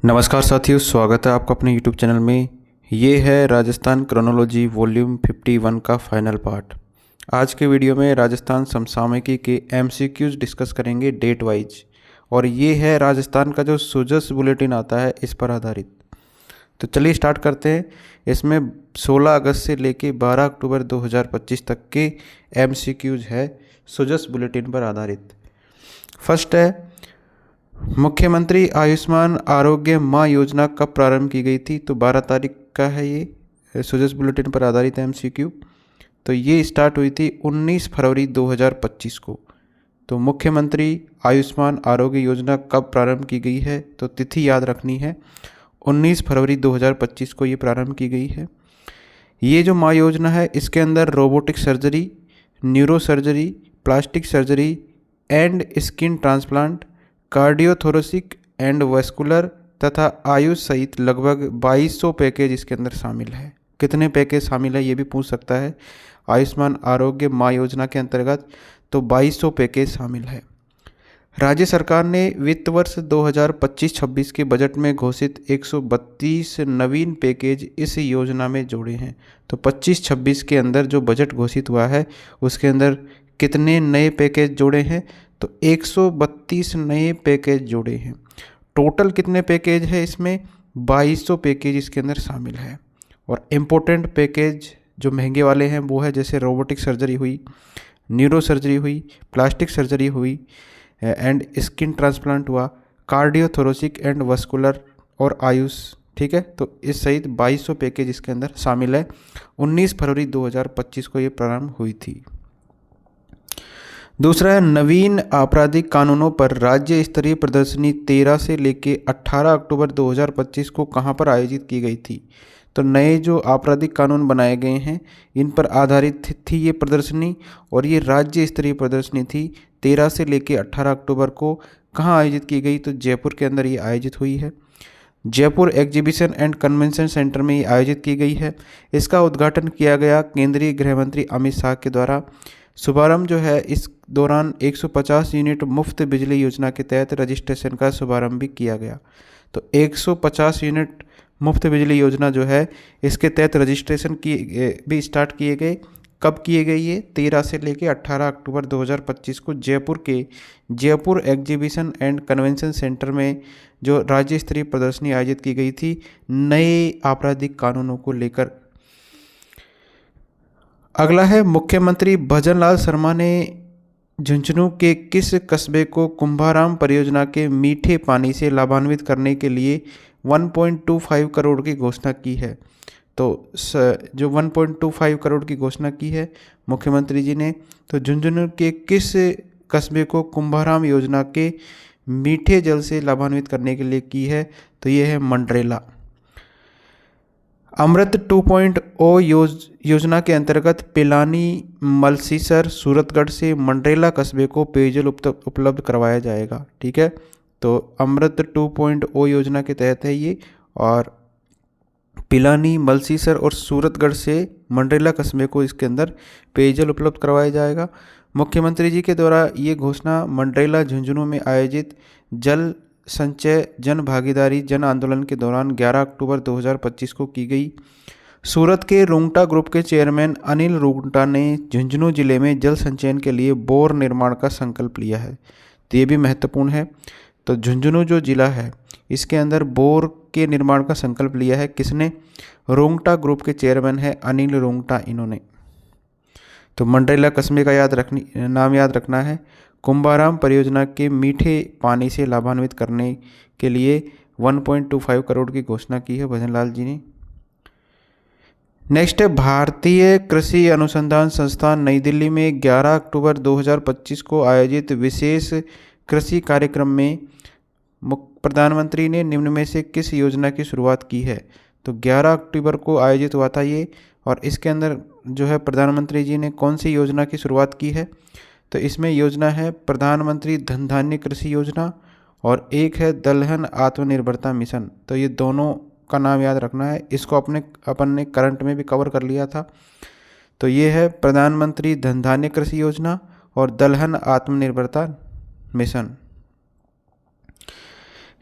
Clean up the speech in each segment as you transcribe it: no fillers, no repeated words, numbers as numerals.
नमस्कार साथियों, स्वागत है आपका अपने YouTube चैनल में। ये है राजस्थान क्रोनोलॉजी वॉल्यूम 51 का फाइनल पार्ट। आज के वीडियो में राजस्थान समसामयिकी के MCQs डिस्कस करेंगे डेट वाइज, और ये है राजस्थान का जो सुजस बुलेटिन आता है इस पर आधारित। तो चलिए स्टार्ट करते हैं। इसमें 16 अगस्त से लेके 12 अक्टूबर 2025 तक के MCQs है सुजस बुलेटिन पर आधारित। फर्स्ट है, मुख्यमंत्री आयुष्मान आरोग्य माँ योजना कब प्रारंभ की गई थी? तो 12 तारीख का है ये सुजस बुलेटिन पर आधारित है MCQ। तो ये स्टार्ट हुई थी 19 फरवरी 2025 को। तो मुख्यमंत्री आयुष्मान आरोग्य योजना कब प्रारंभ की गई है? तो तिथि याद रखनी है, 19 फरवरी 2025 को ये प्रारंभ की गई है। ये जो माँ योजना है इसके अंदर robotic surgery, neuro surgery, plastic surgery and skin transplant, cardiothoracic and vascular तथा आयुष सहित लगभग 2200 पैकेज इसके अंदर शामिल है। कितने पैकेज शामिल है ये भी पूछ सकता है आयुष्मान आरोग्य माँ योजना के अंतर्गत। तो 2200 पैकेज शामिल है। राज्य सरकार ने वित्त वर्ष 2025-26 के बजट में घोषित 132 नवीन पैकेज इस योजना में जोड़े हैं। तो 25-26 के अंदर जो बजट घोषित हुआ है उसके अंदर कितने नए पैकेज जोड़े हैं? तो 132 नए पैकेज जोड़े हैं। टोटल कितने पैकेज है इसमें? 2200 पैकेज इसके अंदर शामिल है। और इम्पोर्टेंट पैकेज जो महंगे वाले हैं वो है जैसे रोबोटिक सर्जरी हुई, न्यूरो सर्जरी हुई, प्लास्टिक सर्जरी हुई एंड स्किन ट्रांसप्लांट हुआ, कार्डियोथोरेसिक एंड वस्कुलर और आयुष। ठीक है, तो इस सहित 2200 पैकेज इसके अंदर शामिल है। 19 फरवरी 2025 को ये प्रारंभ हुई थी। दूसरा है, नवीन आपराधिक कानूनों पर राज्य स्तरीय प्रदर्शनी 13 से लेके 18 अक्टूबर 2025 को कहां पर आयोजित की गई थी? तो नए जो आपराधिक कानून बनाए गए हैं इन पर आधारित थी ये प्रदर्शनी, और ये राज्य स्तरीय प्रदर्शनी थी। 13 से लेके 18 अक्टूबर को कहां आयोजित की गई? तो जयपुर के अंदर ये आयोजित हुई है। Jaipur exhibition and convention centre में ये आयोजित की गई है। इसका उद्घाटन किया गया केंद्रीय गृह मंत्री अमित शाह के द्वारा। शुभारंभ जो है इस दौरान 150 यूनिट मुफ्त बिजली योजना के तहत रजिस्ट्रेशन का शुभारंभ भी किया गया। तो 150 यूनिट मुफ्त बिजली योजना जो है इसके तहत रजिस्ट्रेशन भी स्टार्ट किए गए। कब किए गए ये? 13 से लेके 18 अक्टूबर 2025 को जयपुर के Jaipur exhibition and convention centre में जो राज्य स्तरीय प्रदर्शनी आयोजित की गई थी नए आपराधिक कानूनों को लेकर। अगला है, मुख्यमंत्री भजनलाल शर्मा ने झुंझुनू के किस कस्बे को कुंभाराम परियोजना के मीठे पानी से लाभान्वित करने के लिए 1.25 करोड़ की घोषणा की है? तो जो 1.25 करोड़ की घोषणा की है मुख्यमंत्री जी ने, तो झुंझुनू के किस कस्बे को कुंभाराम योजना के मीठे जल से लाभान्वित करने के लिए की है? तो ये है मंडरेला। अमृत 2.0 योजना के अंतर्गत पिलानी, मलसीसर, सूरतगढ़ से मंडरेला कस्बे को पेयजल उपलब्ध करवाया जाएगा। ठीक है, तो अमृत 2.0 योजना के तहत है ये, और पिलानी, मलसीसर और सूरतगढ़ से मंडरेला कस्बे को इसके अंदर पेयजल उपलब्ध करवाया जाएगा। मुख्यमंत्री जी के द्वारा ये घोषणा मंडरेला झुंझुनू में आयोजित जल संचय जन भागीदारी जन आंदोलन के दौरान 11 अक्टूबर 2025 को की गई। सूरत के रुंगटा ग्रुप के चेयरमैन अनिल रुंगटा ने झुंझुनू जिले में जल संचयन के लिए बोर निर्माण का संकल्प लिया है। तो ये भी महत्वपूर्ण है। तो झुंझुनू जो जिला है इसके अंदर बोर के निर्माण का संकल्प लिया है किसने? रुंगटा ग्रुप के चेयरमैन है अनिल रुंगटा, इन्होंने। तो मंडरेला कस्बे का नाम याद रखना है। कुंभाराम परियोजना के मीठे पानी से लाभान्वित करने के लिए 1.25 करोड़ की घोषणा की है भजनलाल जी ने। नेक्स्ट है, भारतीय कृषि अनुसंधान संस्थान नई दिल्ली में 11 अक्टूबर 2025 को आयोजित विशेष कृषि कार्यक्रम में प्रधानमंत्री ने निम्न में से किस योजना की शुरुआत की है? तो 11 अक्टूबर को आयोजित हुआ था ये, और इसके अंदर जो है प्रधानमंत्री जी ने कौन सी योजना की शुरुआत की है? तो इसमें योजना है प्रधानमंत्री धन धान्य कृषि योजना, और एक है दलहन आत्मनिर्भरता मिशन। तो ये दोनों का नाम याद रखना है। इसको अपन ने करंट में भी कवर कर लिया था। तो ये है प्रधानमंत्री धन धान्य कृषि योजना और दलहन आत्मनिर्भरता मिशन।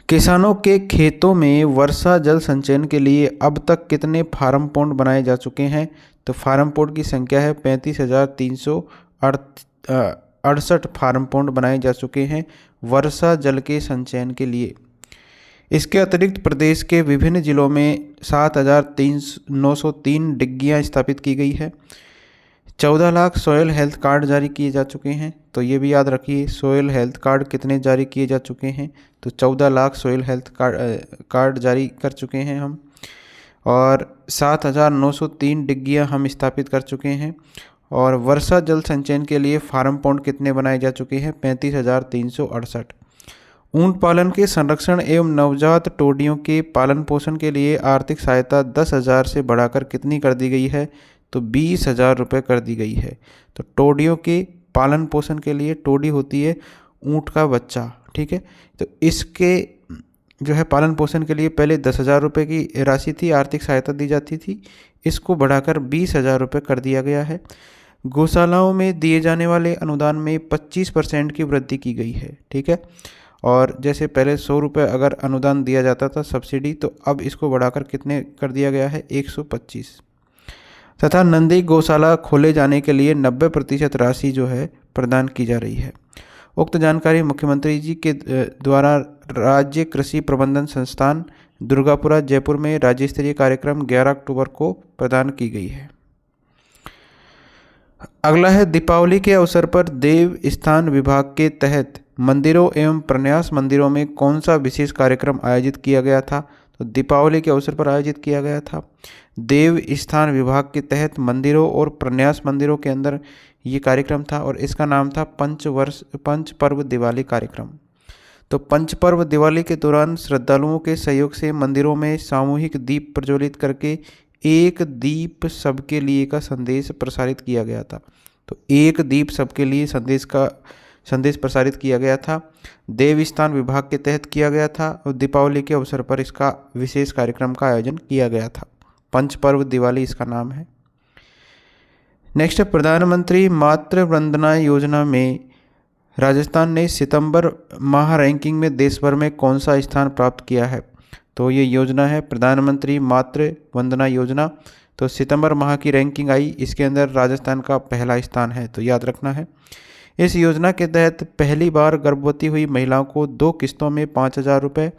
किसानों के खेतों में वर्षा जल संचयन के लिए अब तक कितने फार्म पॉन्ड बनाए जा चुके हैं? तो फार्म पॉन्ड की संख्या है 35,368 फार्म पॉन्ड बनाए जा चुके हैं वर्षा जल के संचयन के लिए। इसके अतिरिक्त प्रदेश के विभिन्न जिलों में 7,903 डिग्गियाँ स्थापित की गई है। 14 लाख सॉयल हेल्थ कार्ड जारी किए जा चुके हैं। तो ये भी याद रखिए, सॉयल हेल्थ कार्ड कितने जारी किए जा चुके हैं? तो 14 लाख सॉयल हेल्थ कार्ड जारी कर चुके हैं हम, और 7,903 डिग्गियाँ हम स्थापित कर चुके हैं। और वर्षा जल संचयन के लिए फार्म पॉन्ड कितने बनाए जा चुके हैं? 35,368। ऊंट पालन के संरक्षण एवं नवजात टोडियों के पालन पोषण के लिए आर्थिक सहायता 10,000 से बढ़ाकर कितनी कर दी गई है? तो 20,000 रुपये कर दी गई है। तो टोडियों के पालन पोषण के लिए, टोडी होती है ऊंट का बच्चा, ठीक है, तो इसके जो है पालन पोषण के लिए पहले 10,000 रुपये की राशि थी, आर्थिक सहायता दी जाती थी, इसको बढ़ाकर 20,000 रुपये कर दिया गया है। गौशालाओं में दिए जाने वाले अनुदान में 25% की वृद्धि की गई है, ठीक है। और जैसे पहले 100 रुपये अगर अनुदान दिया जाता था सब्सिडी, तो अब इसको बढ़ाकर कितने कर दिया गया है? 125। तथा नंदी गौशाला खोले जाने के लिए 90% राशि जो है प्रदान की जा रही है। उक्त जानकारी मुख्यमंत्री जी के द्वारा राज्य कृषि प्रबंधन संस्थान दुर्गापुरा जयपुर में राज्य स्तरीय कार्यक्रम 11 अक्टूबर को प्रदान की गई है। अगला है, दीपावली के अवसर पर देव स्थान विभाग के तहत मंदिरों एवं प्रन्यास मंदिरों में कौन सा विशेष कार्यक्रम आयोजित किया गया था? तो दीपावली के अवसर पर आयोजित किया गया था देव स्थान विभाग के तहत मंदिरों और प्रन्यास मंदिरों के अंदर ये कार्यक्रम था, और इसका नाम था पंच पर्व दिवाली कार्यक्रम। तो पंच पर्व दिवाली के दौरान श्रद्धालुओं के सहयोग से मंदिरों में सामूहिक दीप प्रज्वलित करके एक दीप सबके लिए का संदेश प्रसारित किया गया था। तो एक दीप सबके लिए संदेश प्रसारित किया गया था, देव स्थान विभाग के तहत किया गया था, और दीपावली के अवसर पर इसका विशेष कार्यक्रम का आयोजन किया गया था। पंच पर्व दिवाली इसका नाम है। नेक्स्ट है, प्रधानमंत्री मातृ वंदना योजना में राजस्थान ने सितंबर माह रैंकिंग में देश भर में कौन सा स्थान प्राप्त किया है? तो ये योजना है प्रधानमंत्री मातृ वंदना योजना। तो सितंबर माह की रैंकिंग आई, इसके अंदर राजस्थान का पहला स्थान है, तो याद रखना है। इस योजना के तहत पहली बार गर्भवती हुई महिलाओं को 2 किस्तों में 5,000 रुपये,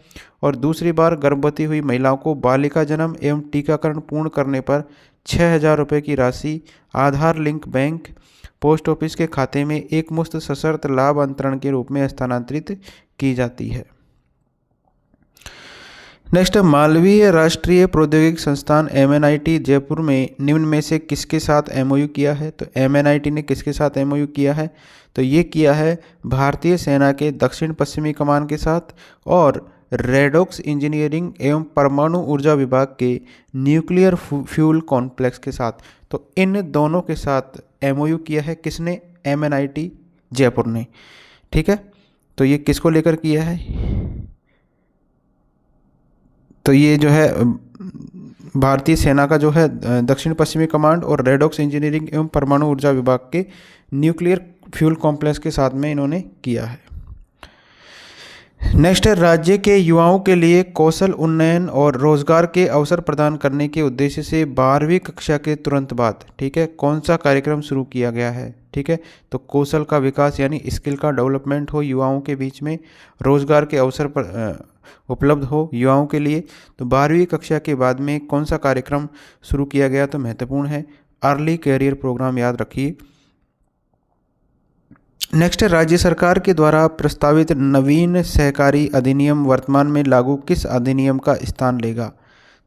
और दूसरी बार गर्भवती हुई महिलाओं को बालिका जन्म एवं टीकाकरण पूर्ण करने पर 6,000 रुपये की राशि आधार लिंक बैंक पोस्ट ऑफिस के खाते में एक मुश्त सशर्त लाभ अंतरण के रूप में हस्तांतरित की जाती है। नेक्स्ट, मालवीय राष्ट्रीय प्रौद्योगिकी संस्थान MNIT जयपुर में निम्न में से किसके साथ MOU किया है? तो MNIT ने किसके साथ MOU किया है? तो ये किया है भारतीय सेना के दक्षिण पश्चिमी कमान के साथ और रेडॉक्स इंजीनियरिंग एवं परमाणु ऊर्जा विभाग के न्यूक्लियर फ्यूल कॉम्प्लेक्स के साथ। तो इन दोनों के साथ MOU किया है किसने? MNIT जयपुर ने, ठीक है। तो ये किसको लेकर किया है? तो ये जो है भारतीय सेना का जो है दक्षिण पश्चिमी कमांड और रेडॉक्स इंजीनियरिंग एवं परमाणु ऊर्जा विभाग के न्यूक्लियर फ्यूल कॉम्प्लेक्स के साथ में इन्होंने किया है। नेक्स्ट है, राज्य के युवाओं के लिए कौशल उन्नयन और रोजगार के अवसर प्रदान करने के उद्देश्य से 12वीं कक्षा के तुरंत बाद, ठीक है, कौन सा कार्यक्रम शुरू किया गया है? ठीक है, तो कौशल का विकास यानी स्किल का डेवलपमेंट हो युवाओं के बीच में, रोजगार के अवसर पर उपलब्ध हो युवाओं के लिए। तो 12वीं कक्षा के बाद में कौन सा कार्यक्रम शुरू किया गया? तो महत्वपूर्ण है अर्ली कैरियर प्रोग्राम, याद रखिए। नेक्स्ट है, राज्य सरकार के द्वारा प्रस्तावित नवीन सहकारी अधिनियम वर्तमान में लागू किस अधिनियम का स्थान लेगा?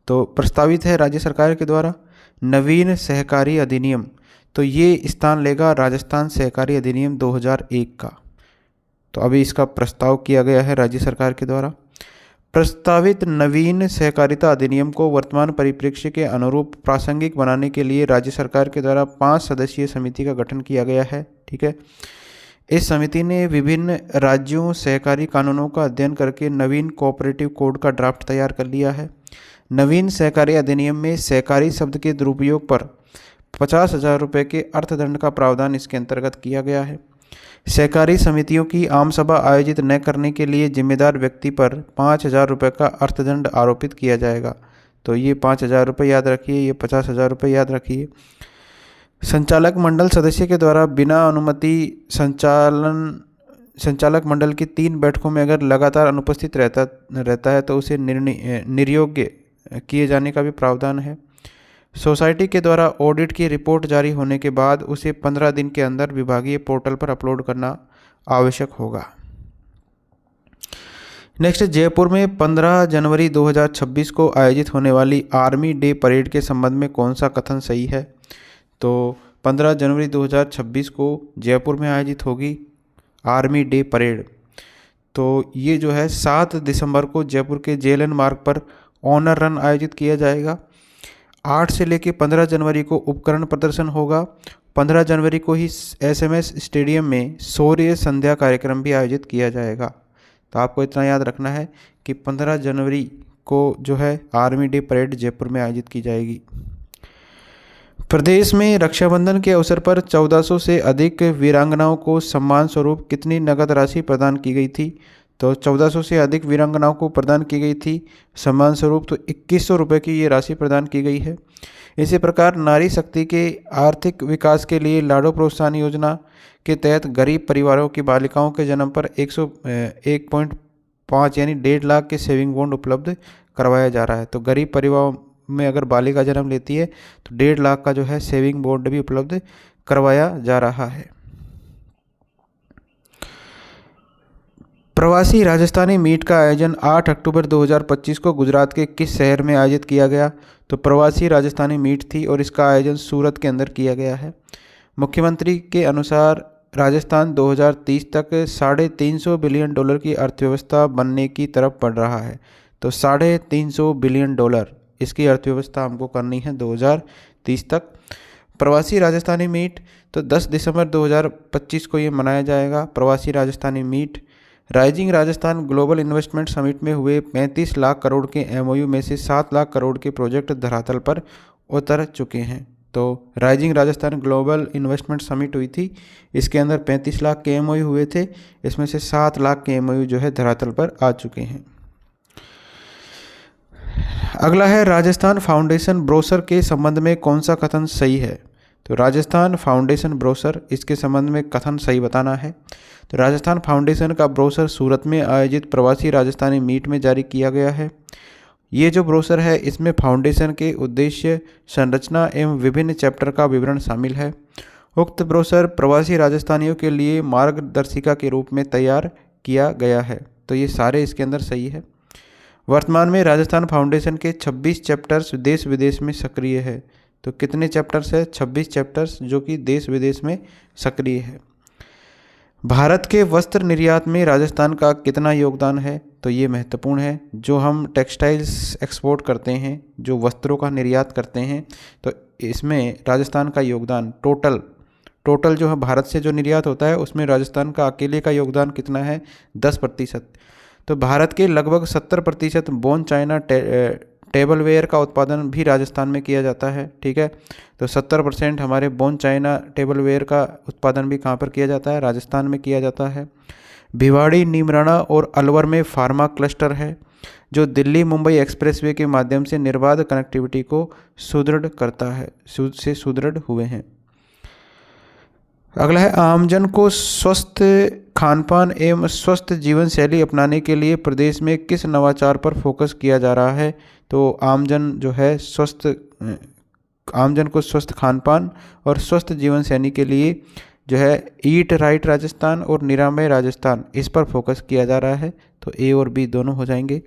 तो प्रस्तावित है राज्य सरकार के द्वारा नवीन सहकारी अधिनियम, तो ये स्थान लेगा राजस्थान सहकारी अधिनियम 2001 का। तो अभी इसका प्रस्ताव किया गया है राज्य सरकार के द्वारा। प्रस्तावित नवीन सहकारिता अधिनियम को वर्तमान परिप्रेक्ष्य के अनुरूप प्रासंगिक बनाने के लिए राज्य सरकार के द्वारा 5 सदस्यीय समिति का गठन किया गया है, ठीक है। इस समिति ने विभिन्न राज्यों सहकारी कानूनों का अध्ययन करके नवीन कोऑपरेटिव कोड का ड्राफ्ट तैयार कर लिया है। नवीन सहकारी अधिनियम में सहकारी शब्द के दुरुपयोग पर 50,000 रुपये के अर्थदंड का प्रावधान इसके अंतर्गत किया गया है। सहकारी समितियों की आम सभा आयोजित न करने के लिए जिम्मेदार व्यक्ति पर 5,000 रुपये का अर्थदंड आरोपित किया जाएगा। तो ये 5,000 रुपये याद रखिए, ये 50,000 रुपये याद रखिए। संचालक मंडल सदस्य के द्वारा बिना अनुमति संचालक मंडल की 3 बैठकों में अगर लगातार अनुपस्थित रहता है तो उसे निर्योग्य किए जाने का भी प्रावधान है। सोसाइटी के द्वारा ऑडिट की रिपोर्ट जारी होने के बाद उसे 15 दिन के अंदर विभागीय पोर्टल पर अपलोड करना आवश्यक होगा। नेक्स्ट, जयपुर में 15 जनवरी 2026 को आयोजित होने वाली आर्मी डे परेड के संबंध में कौन सा कथन सही है? तो 15 जनवरी 2026 को जयपुर में आयोजित होगी आर्मी डे परेड। तो ये जो है 7 दिसंबर को जयपुर के जेएलएन मार्ग पर ऑनर रन आयोजित किया जाएगा। 8 से लेकर 15 जनवरी को उपकरण प्रदर्शन होगा। 15 जनवरी को ही एसएमएस स्टेडियम में सूर्य संध्या कार्यक्रम भी आयोजित किया जाएगा। तो आपको इतना याद रखना है कि 15 जनवरी को जो है आर्मी डे परेड जयपुर में आयोजित की जाएगी। प्रदेश में रक्षाबंधन के अवसर पर 1400 से अधिक वीरांगनाओं को सम्मान स्वरूप कितनी नगद राशि प्रदान की गई थी? तो 1400 से अधिक वीरांगनाओं को प्रदान की गई थी सम्मान स्वरूप, तो 2100 रुपये की ये राशि प्रदान की गई है। इसी प्रकार नारी शक्ति के आर्थिक विकास के लिए लाडो प्रोत्साहन योजना के तहत गरीब परिवारों की बालिकाओं के जन्म पर 1.5 यानी 1.5 लाख के सेविंग बॉन्ड उपलब्ध करवाया जा रहा है। तो गरीब परिवारों में अगर बालिका जन्म लेती है तो 1.5 लाख का जो है सेविंग बॉन्ड भी उपलब्ध करवाया जा रहा है। प्रवासी राजस्थानी मीट का आयोजन 8 अक्टूबर 2025 को गुजरात के किस शहर में आयोजित किया गया? तो प्रवासी राजस्थानी मीट थी और इसका आयोजन सूरत के अंदर किया गया है। मुख्यमंत्री के अनुसार राजस्थान 2030 तक $350 बिलियन की अर्थव्यवस्था बनने की तरफ बढ़ रहा है। तो $350 बिलियन इसकी अर्थव्यवस्था हमको करनी है 2030 तक। प्रवासी राजस्थानी मीट तो 10 दिसंबर 2025 को ये मनाया जाएगा। प्रवासी Rajasthani meet rising Rajasthan global investment summit में हुए 35 लाख करोड़ के एमओयू में से 7 लाख करोड़ के प्रोजेक्ट धरातल पर उतर चुके हैं। तो rising Rajasthan global investment summit हुई थी, इसके अंदर 35 लाख के एमओयू हुए थे, इसमें से 7 लाख के एमओयू जो है धरातल पर आ चुके हैं। अगला है राजस्थान फाउंडेशन ब्रोशर के संबंध में कौन सा कथन सही है? तो राजस्थान फाउंडेशन ब्रोशर, इसके संबंध में कथन सही बताना है। तो राजस्थान फाउंडेशन का ब्रोशर सूरत में आयोजित प्रवासी राजस्थानी मीट में जारी किया गया है। ये जो ब्रोशर है इसमें फाउंडेशन के उद्देश्य, संरचना एवं विभिन्न चैप्टर का विवरण शामिल है। उक्त ब्रोशर प्रवासी राजस्थानियों के लिए मार्गदर्शिका के रूप में तैयार किया गया है। तो ये सारे इसके अंदर सही है। वर्तमान में राजस्थान फाउंडेशन के 26 चैप्टर्स देश विदेश में सक्रिय है। तो कितने चैप्टर्स है? 26 चैप्टर्स जो कि देश विदेश में सक्रिय है। भारत के वस्त्र निर्यात में राजस्थान का कितना योगदान है? तो ये महत्वपूर्ण है। जो हम टेक्सटाइल्स एक्सपोर्ट करते हैं, जो वस्त्रों का निर्यात करते हैं, तो इसमें राजस्थान का योगदान टोटल जो है भारत से जो निर्यात होता है उसमें राजस्थान का अकेले का योगदान कितना है? 10%। तो भारत के लगभग 70% बोन चाइना टेबलवेयर का उत्पादन भी राजस्थान में किया जाता है। ठीक है, तो 70% हमारे बोन चाइना टेबलवेयर का उत्पादन भी कहाँ पर किया जाता है? राजस्थान में किया जाता है। भिवाड़ी, नीमराणा और अलवर में फार्मा क्लस्टर है जो दिल्ली मुंबई एक्सप्रेसवे के माध्यम से निर्बाध कनेक्टिविटी को सुदृढ़ करता है, सुदृढ़ हुए हैं। अगला है आमजन को स्वस्थ खानपान एवं स्वस्थ जीवन शैली अपनाने के लिए प्रदेश में किस नवाचार पर फोकस किया जा रहा है? तो आमजन को स्वस्थ खानपान और स्वस्थ जीवन शैली के लिए जो है ईट राइट राजस्थान और निरामय राजस्थान, इस पर फोकस किया जा रहा है। तो ए और बी दोनों हो जाएंगे।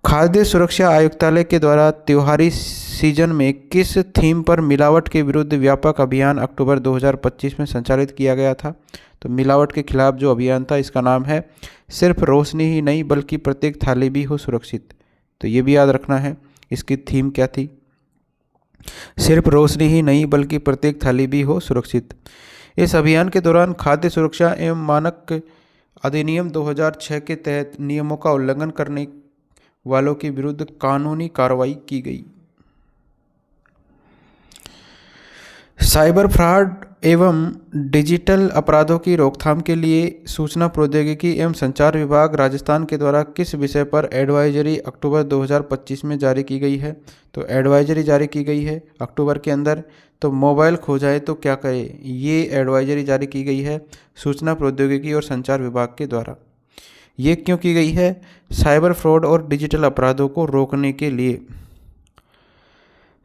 खाद्य सुरक्षा आयुक्तालय के द्वारा त्योहारी सीजन में किस थीम पर मिलावट के विरुद्ध व्यापक अभियान अक्टूबर 2025 में संचालित किया गया था? तो मिलावट के खिलाफ जो अभियान था इसका नाम है सिर्फ रोशनी ही नहीं बल्कि प्रत्येक थाली भी हो सुरक्षित। तो ये भी याद रखना है, इसकी थीम क्या थी? सिर्फ रोशनी ही नहीं बल्कि प्रत्येक थाली भी हो सुरक्षित। इस अभियान के दौरान खाद्य सुरक्षा एवं मानक अधिनियम 2006 के तहत नियमों का उल्लंघन करने वालों के विरुद्ध कानूनी कार्रवाई की गई। साइबर फ्रॉड एवं डिजिटल अपराधों की रोकथाम के लिए सूचना प्रौद्योगिकी एवं संचार विभाग राजस्थान के द्वारा किस विषय पर एडवाइजरी अक्टूबर 2025 में जारी की गई है? तो एडवाइजरी जारी की गई है अक्टूबर के अंदर। तो मोबाइल खो जाए तो क्या करें, ये एडवाइजरी जारी की गई है सूचना प्रौद्योगिकी और संचार विभाग के द्वारा। ये क्यों की गई है? साइबर फ्रॉड और डिजिटल अपराधों को रोकने के लिए।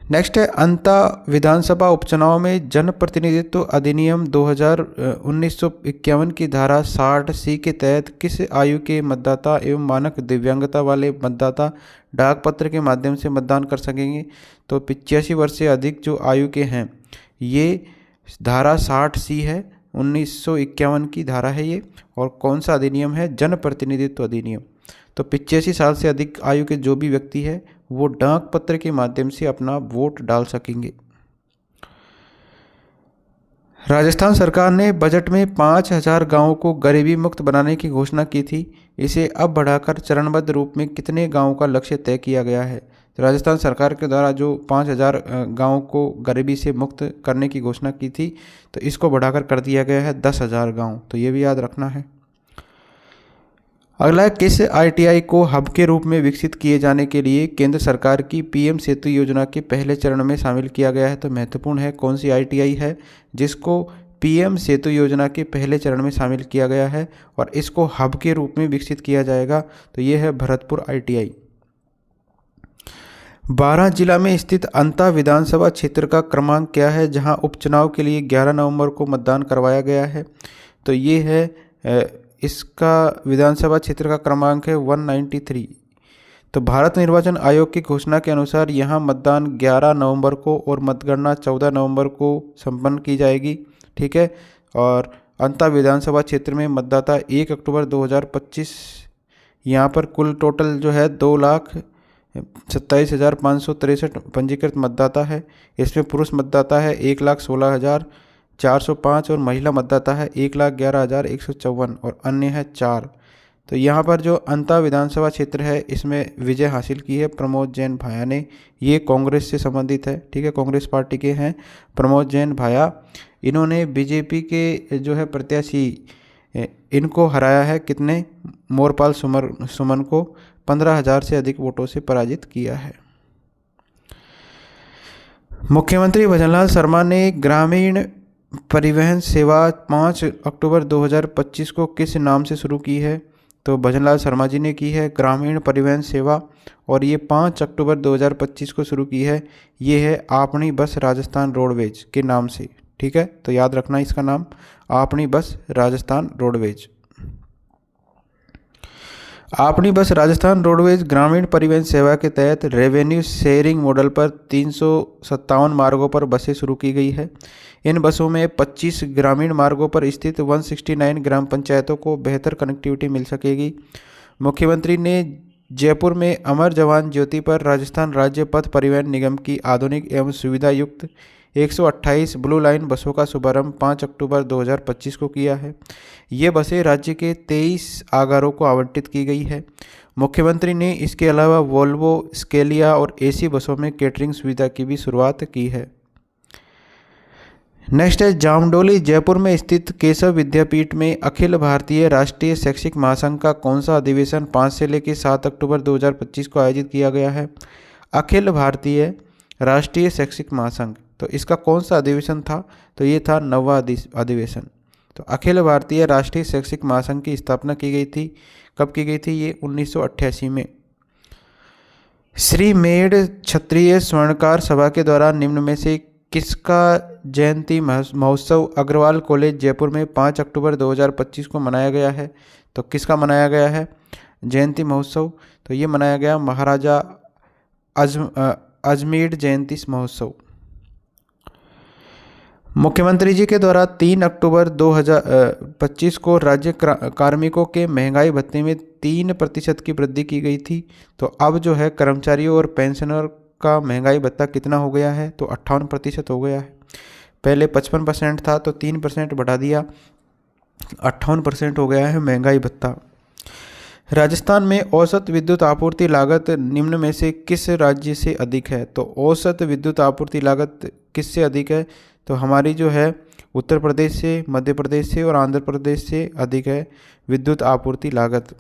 नेक्स्ट है, अंता विधानसभा उपचुनाव में जनप्रतिनिधित्व अधिनियम 1951 की धारा 60C के तहत किस आयु के मतदाता एवं मानक दिव्यांगता वाले मतदाता डाक पत्र के माध्यम से मतदान कर सकेंगे? तो 85 वर्ष से अधिक जो आयु के हैं, ये धारा 60C है, 1951 की धारा है ये। और कौन सा अधिनियम है? जनप्रतिनिधित्व अधिनियम। तो 85 साल से अधिक आयु के जो भी व्यक्ति है वो डाक पत्र के माध्यम से अपना वोट डाल सकेंगे। राजस्थान सरकार ने बजट में 5000 गांवों को गरीबी मुक्त बनाने की घोषणा की थी। इसे अब बढ़ाकर चरणबद्ध रूप में कितने गांवों का लक्ष्य तय किया गया है? तो राजस्थान सरकार के द्वारा जो 5000 गांवों को गरीबी से मुक्त करने की घोषणा की थी, तो इसको बढ़ाकर कर दिया गया है 10,000 गांव। तो ये भी याद रखना है। अगला है, किस आईटीआई को हब के रूप में विकसित किए जाने के लिए केंद्र सरकार की पीएम सेतु योजना के पहले चरण में शामिल किया गया है? तो महत्वपूर्ण है, कौन सी आईटीआई है जिसको पीएम सेतु योजना के पहले चरण में शामिल किया गया है और इसको हब के रूप में विकसित किया जाएगा? तो ये है भरतपुर आईटीआई। 12 जिला में स्थित अंता विधानसभा क्षेत्र का क्रमांक क्या है जहां उपचुनाव के लिए 11 नवंबर को मतदान करवाया गया है? तो ये है इसका विधानसभा क्षेत्र का क्रमांक है 193। तो भारत निर्वाचन आयोग की घोषणा के अनुसार यहाँ मतदान 11 नवंबर को और मतगणना 14 नवंबर को संपन्न की जाएगी। ठीक है। और अंता विधानसभा क्षेत्र में मतदाता 1 अक्टूबर 2025 यहाँ पर कुल टोटल जो है 2,27,563 पंजीकृत मतदाता है। इसमें पुरुष मतदाता है 1,16,405 और महिला मतदाता है 1,11,154 और अन्य है 4। तो यहाँ पर जो अंता विधानसभा क्षेत्र है इसमें विजय हासिल की है प्रमोद जैन भाया ने। ये कांग्रेस से संबंधित है। ठीक है, कांग्रेस पार्टी के हैं प्रमोद जैन भाया। इन्होंने बीजेपी के जो है प्रत्याशी इनको हराया है, कितने? मोरपाल सुमन को 15,000 से अधिक वोटों से पराजित किया है। मुख्यमंत्री भजनलाल शर्मा ने ग्रामीण परिवहन सेवा 5 अक्टूबर 2025 को किस नाम से शुरू की है? तो भजनलाल शर्मा जी ने की है ग्रामीण परिवहन सेवा और ये 5 अक्टूबर 2025 को शुरू की है। ये है आपनी बस राजस्थान रोडवेज के नाम से। ठीक है, तो याद रखना इसका नाम, आपनी बस राजस्थान रोडवेज। आपनी बस राजस्थान रोडवेज ग्रामीण परिवहन सेवा के तहत रेवेन्यू शेयरिंग मॉडल पर 357 मार्गों पर बसें शुरू की गई है। इन बसों में 25 ग्रामीण मार्गों पर स्थित 169 ग्राम पंचायतों को बेहतर कनेक्टिविटी मिल सकेगी। मुख्यमंत्री ने जयपुर में अमर जवान ज्योति पर राजस्थान राज्य पथ परिवहन निगम की आधुनिक एवं सुविधा युक्त 128 ब्लू लाइन बसों का शुभारंभ 5 अक्टूबर 2025 को किया है। ये बसें राज्य के 23 आगारों को आवंटित की गई है। मुख्यमंत्री ने इसके अलावा वोल्वो, स्केलिया और एसी बसों में कैटरिंग सुविधा की भी शुरुआत की है। नेक्स्ट है, जामडोली जयपुर में स्थित केशव विद्यापीठ में अखिल भारतीय राष्ट्रीय शैक्षिक महासंघ का कौन सा अधिवेशन 5 से लेकर 7 अक्टूबर 2025 को आयोजित किया गया है? अखिल भारतीय राष्ट्रीय शैक्षिक महासंघ। तो इसका कौन सा अधिवेशन था? तो ये था 9वां अधिवेशन। तो अखिल भारतीय राष्ट्रीय शैक्षिक महासंघ की स्थापना की गई थी। कब की गई थी? ये 1988 में। श्री मेड़ क्षत्रिय स्वर्णकार सभा के द्वारा निम्न में से किसका जयंती महोत्सव अग्रवाल कॉलेज जयपुर में 5 अक्टूबर 2025 को मनाया गया है? तो किसका मनाया गया है जयंती महोत्सव? तो ये मनाया गया महाराजा अजमेर जयंती महोत्सव। मुख्यमंत्री जी के द्वारा 3 अक्टूबर 2025 को राज्य कार्मिकों के महंगाई भत्ते में 3% की वृद्धि की गई थी। तो अब जो है कर्मचारियों और पेंशनर का महंगाई भत्ता कितना हो गया है? तो 58% हो गया है। पहले 55% था तो 3% बढ़ा दिया, 58% हो गया है महंगाई भत्ता। राजस्थान में औसत विद्युत आपूर्ति लागत निम्न में से किस राज्य से अधिक है? तो औसत विद्युत आपूर्ति लागत किससे अधिक है? तो हमारी जो है उत्तर प्रदेश से, मध्य प्रदेश से और आंध्र प्रदेश से अधिक है विद्युत आपूर्ति लागत।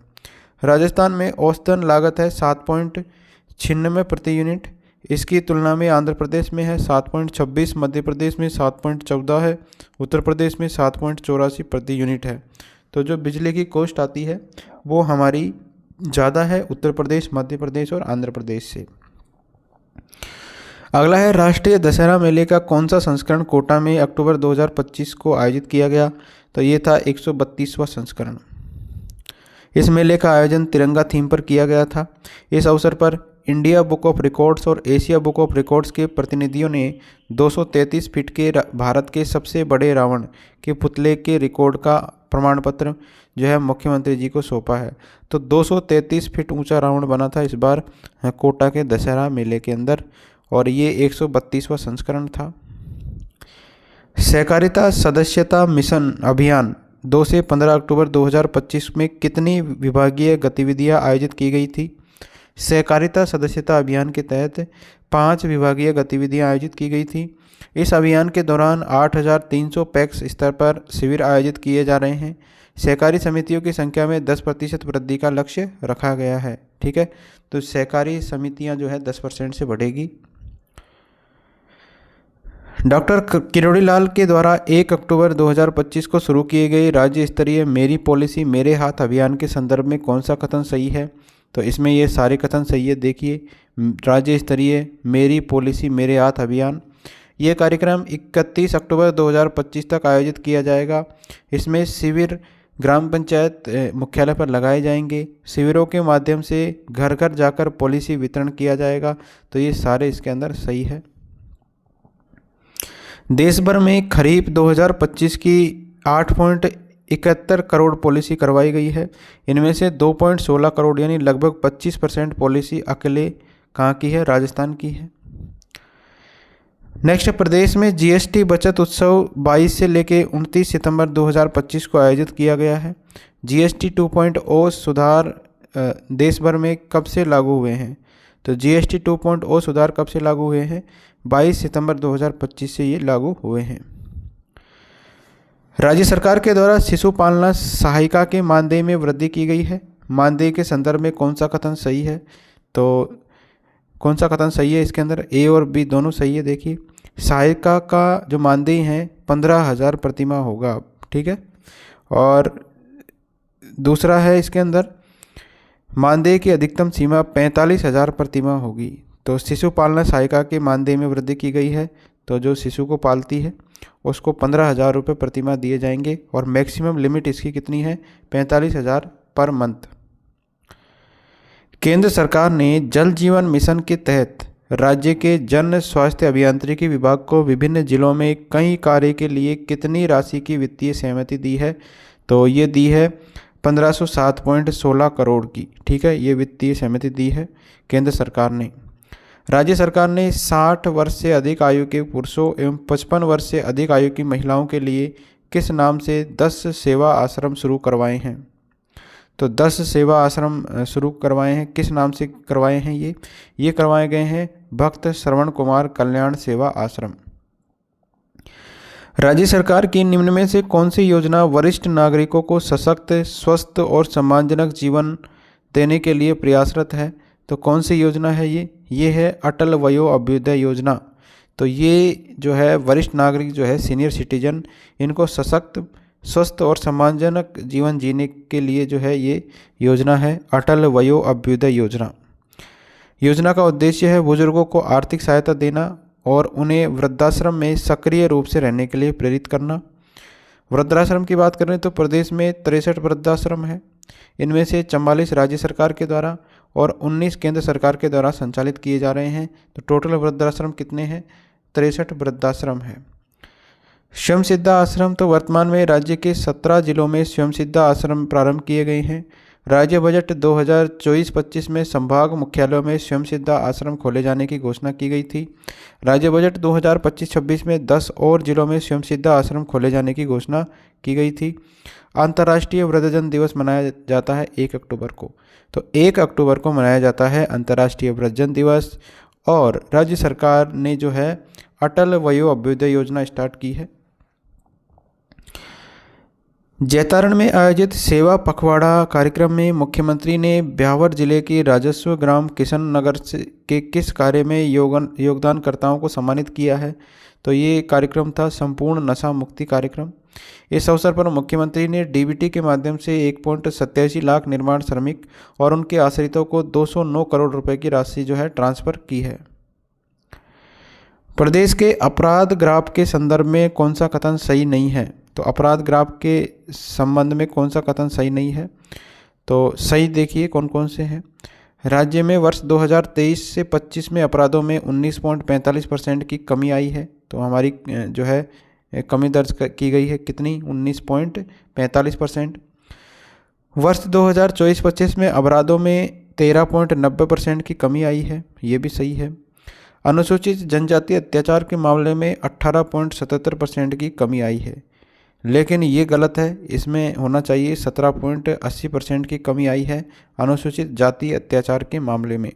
राजस्थान में औसतन लागत है 7.96 प्रति यूनिट। इसकी तुलना में आंध्र प्रदेश में है 7.26, मध्य प्रदेश में 7.14 है, उत्तर प्रदेश में 7.84 प्रति यूनिट है। तो जो बिजली की कॉस्ट आती है वो हमारी ज़्यादा है उत्तर प्रदेश, मध्य प्रदेश और आंध्र प्रदेश से। अगला है राष्ट्रीय दशहरा मेले का कौन सा संस्करण कोटा में अक्टूबर 2025 को आयोजित किया गया? तो ये था 132वां संस्करण। इस मेले का आयोजन तिरंगा थीम पर किया गया था। इस अवसर पर इंडिया बुक ऑफ रिकॉर्ड्स और एशिया बुक ऑफ रिकॉर्ड्स के प्रतिनिधियों ने 233 फीट के भारत के सबसे बड़े रावण के पुतले के रिकॉर्ड का प्रमाण पत्र जो है मुख्यमंत्री जी को सौंपा है। तो 233 फीट ऊंचा रावण बना था इस बार कोटा के दशहरा मेले के अंदर, और ये 132वां संस्करण था। सहकारिता सदस्यता मिशन अभियान 2 से 15 अक्टूबर 2025 में कितनी विभागीय गतिविधियां आयोजित की गई थी? सहकारिता सदस्यता अभियान के तहत 5 विभागीय गतिविधियां आयोजित की गई थी। इस अभियान के दौरान 8,300 पैक्स स्तर पर शिविर आयोजित किए जा रहे हैं। सहकारी समितियों की संख्या में 10% वृद्धि का लक्ष्य रखा गया है। ठीक है, तो सहकारी समितियां जो है 10% से बढ़ेगी। डॉक्टर किरोड़ी लाल के द्वारा 1 अक्टूबर 2025 को शुरू किए गए राज्य स्तरीय मेरी पॉलिसी मेरे हाथ अभियान के संदर्भ में कौन सा कथन सही है? तो इसमें ये सारे कथन सही है। देखिए, राज्य स्तरीय मेरी पॉलिसी मेरे हाथ अभियान, ये कार्यक्रम 31 अक्टूबर 2025 तक आयोजित किया जाएगा। इसमें शिविर ग्राम पंचायत मुख्यालय पर लगाए जाएंगे। शिविरों के माध्यम से घर घर जाकर पॉलिसी वितरण किया जाएगा। तो ये सारे इसके अंदर सही है। देश भर में खरीफ 2025 की 8.71 करोड़ पॉलिसी करवाई गई है। इनमें से 2.16 करोड़ यानी लगभग 25% पॉलिसी अकेले कहाँ की है? राजस्थान की है। नेक्स्ट, प्रदेश में जीएसटी बचत उत्सव 22 से लेकर 29 सितंबर 2025 को आयोजित किया गया है। जीएसटी 2.0 सुधार देश भर में कब से लागू हुए हैं? तो जीएसटी 2.0 सुधार कब से लागू हुए हैं? 22 सितंबर 2025 से ये लागू हुए हैं। राज्य सरकार के द्वारा शिशु पालना सहायिका के मानदेय में वृद्धि की गई है। मानदेय के संदर्भ में कौन सा कथन सही है? तो कौन सा कथन सही है? इसके अंदर ए और बी दोनों सही है। देखिए, सहायिका का जो मानदेय है 15,000 प्रतिमाह होगा। ठीक है, और दूसरा है इसके अंदर मानदेय की अधिकतम सीमा 45,000 प्रतिमाह होगी। तो शिशु पालना सहायिका के मानदेय में वृद्धि की गई है। तो जो शिशु को पालती है उसको 15,000 रुपये प्रतिमाह दिए जाएंगे, और मैक्सिमम लिमिट इसकी कितनी है? 45,000 पर मंथ। केंद्र सरकार ने जल जीवन मिशन के तहत राज्य के जन स्वास्थ्य अभियांत्रिकी विभाग को विभिन्न जिलों में कई कार्य के लिए कितनी राशि की वित्तीय सहमति दी है? तो ये दी है 1507.16 करोड़ की। ठीक है, ये वित्तीय सहमति दी है केंद्र सरकार ने। राज्य सरकार ने 60 वर्ष से अधिक आयु के पुरुषों एवं 55 वर्ष से अधिक आयु की महिलाओं के लिए किस नाम से 10 सेवा आश्रम शुरू करवाए हैं? तो 10 सेवा आश्रम शुरू करवाए हैं। किस नाम से करवाए हैं? ये करवाए गए हैं भक्त श्रवण कुमार कल्याण सेवा आश्रम। राज्य सरकार की निम्न में से कौन सी योजना वरिष्ठ नागरिकों को सशक्त, स्वस्थ और सम्मानजनक जीवन देने के लिए प्रयासरत है? तो कौन सी योजना है ये है अटल वयो अभ्युदय योजना। तो ये जो है वरिष्ठ नागरिक जो है सीनियर सिटीजन, इनको सशक्त, स्वस्थ और सम्मानजनक जीवन जीने के लिए जो है ये योजना है अटल वयो अभ्युदय योजना। योजना का उद्देश्य है बुजुर्गों को आर्थिक सहायता देना और उन्हें वृद्धाश्रम में सक्रिय रूप से रहने के लिए प्रेरित करना। वृद्धाश्रम की बात करें तो प्रदेश में 63 वृद्धाश्रम है। इनमें से 44 राज्य सरकार के द्वारा और 19 केंद्र सरकार के द्वारा संचालित किए जा रहे हैं। तो टोटल वृद्धाश्रम कितने हैं? 63 वृद्धाश्रम है। स्वयं सिद्धा आश्रम, तो वर्तमान में राज्य के 17 जिलों में स्वयं सिद्धा आश्रम प्रारंभ किए गए हैं। राज्य बजट 2024-25 में संभाग मुख्यालयों में स्वयं सिद्धा आश्रम खोले जाने की घोषणा की गई थी। राज्य बजट 2025-26 में 10 और जिलों में स्वयं सिद्धा आश्रम खोले जाने की घोषणा की गई थी। अंतर्राष्ट्रीय वृद्धजन दिवस मनाया जाता है 1 अक्टूबर को। तो 1 अक्टूबर को मनाया जाता है अंतर्राष्ट्रीय वृद्धजन दिवस, और राज्य सरकार ने जो है अटल वयो अभ्युदय योजना स्टार्ट की है। जैतारण में आयोजित सेवा पखवाड़ा कार्यक्रम में मुख्यमंत्री ने ब्यावर जिले के राजस्व ग्राम किशन नगर के किस कार्य में योगदानकर्ताओं को सम्मानित किया है? तो ये कार्यक्रम था संपूर्ण नशा मुक्ति कार्यक्रम। इस अवसर पर मुख्यमंत्री ने डीबीटी के माध्यम से 1.87 लाख निर्माण श्रमिक और उनके आश्रितों को 209 करोड़ रुपए की राशि जो है ट्रांसफर की है। प्रदेश के अपराध ग्राफ के संदर्भ में कौन सा कथन सही नहीं है? तो अपराध ग्राफ के संबंध में कौन सा कथन सही नहीं है? तो सही देखिए कौन कौन से हैं। राज्य में वर्ष 2023 से 25 में अपराधों में 19.45% की कमी आई है। तो हमारी जो है कमी दर्ज की गई है कितनी? 19.45%। वर्ष 2024-25 में अपराधों में 13.90% की कमी आई है, ये भी सही है। अनुसूचित जनजाति अत्याचार के मामले में 18.77% की कमी आई है, लेकिन ये गलत है, इसमें होना चाहिए 17.80% की कमी आई है अनुसूचित जाति अत्याचार के मामले में।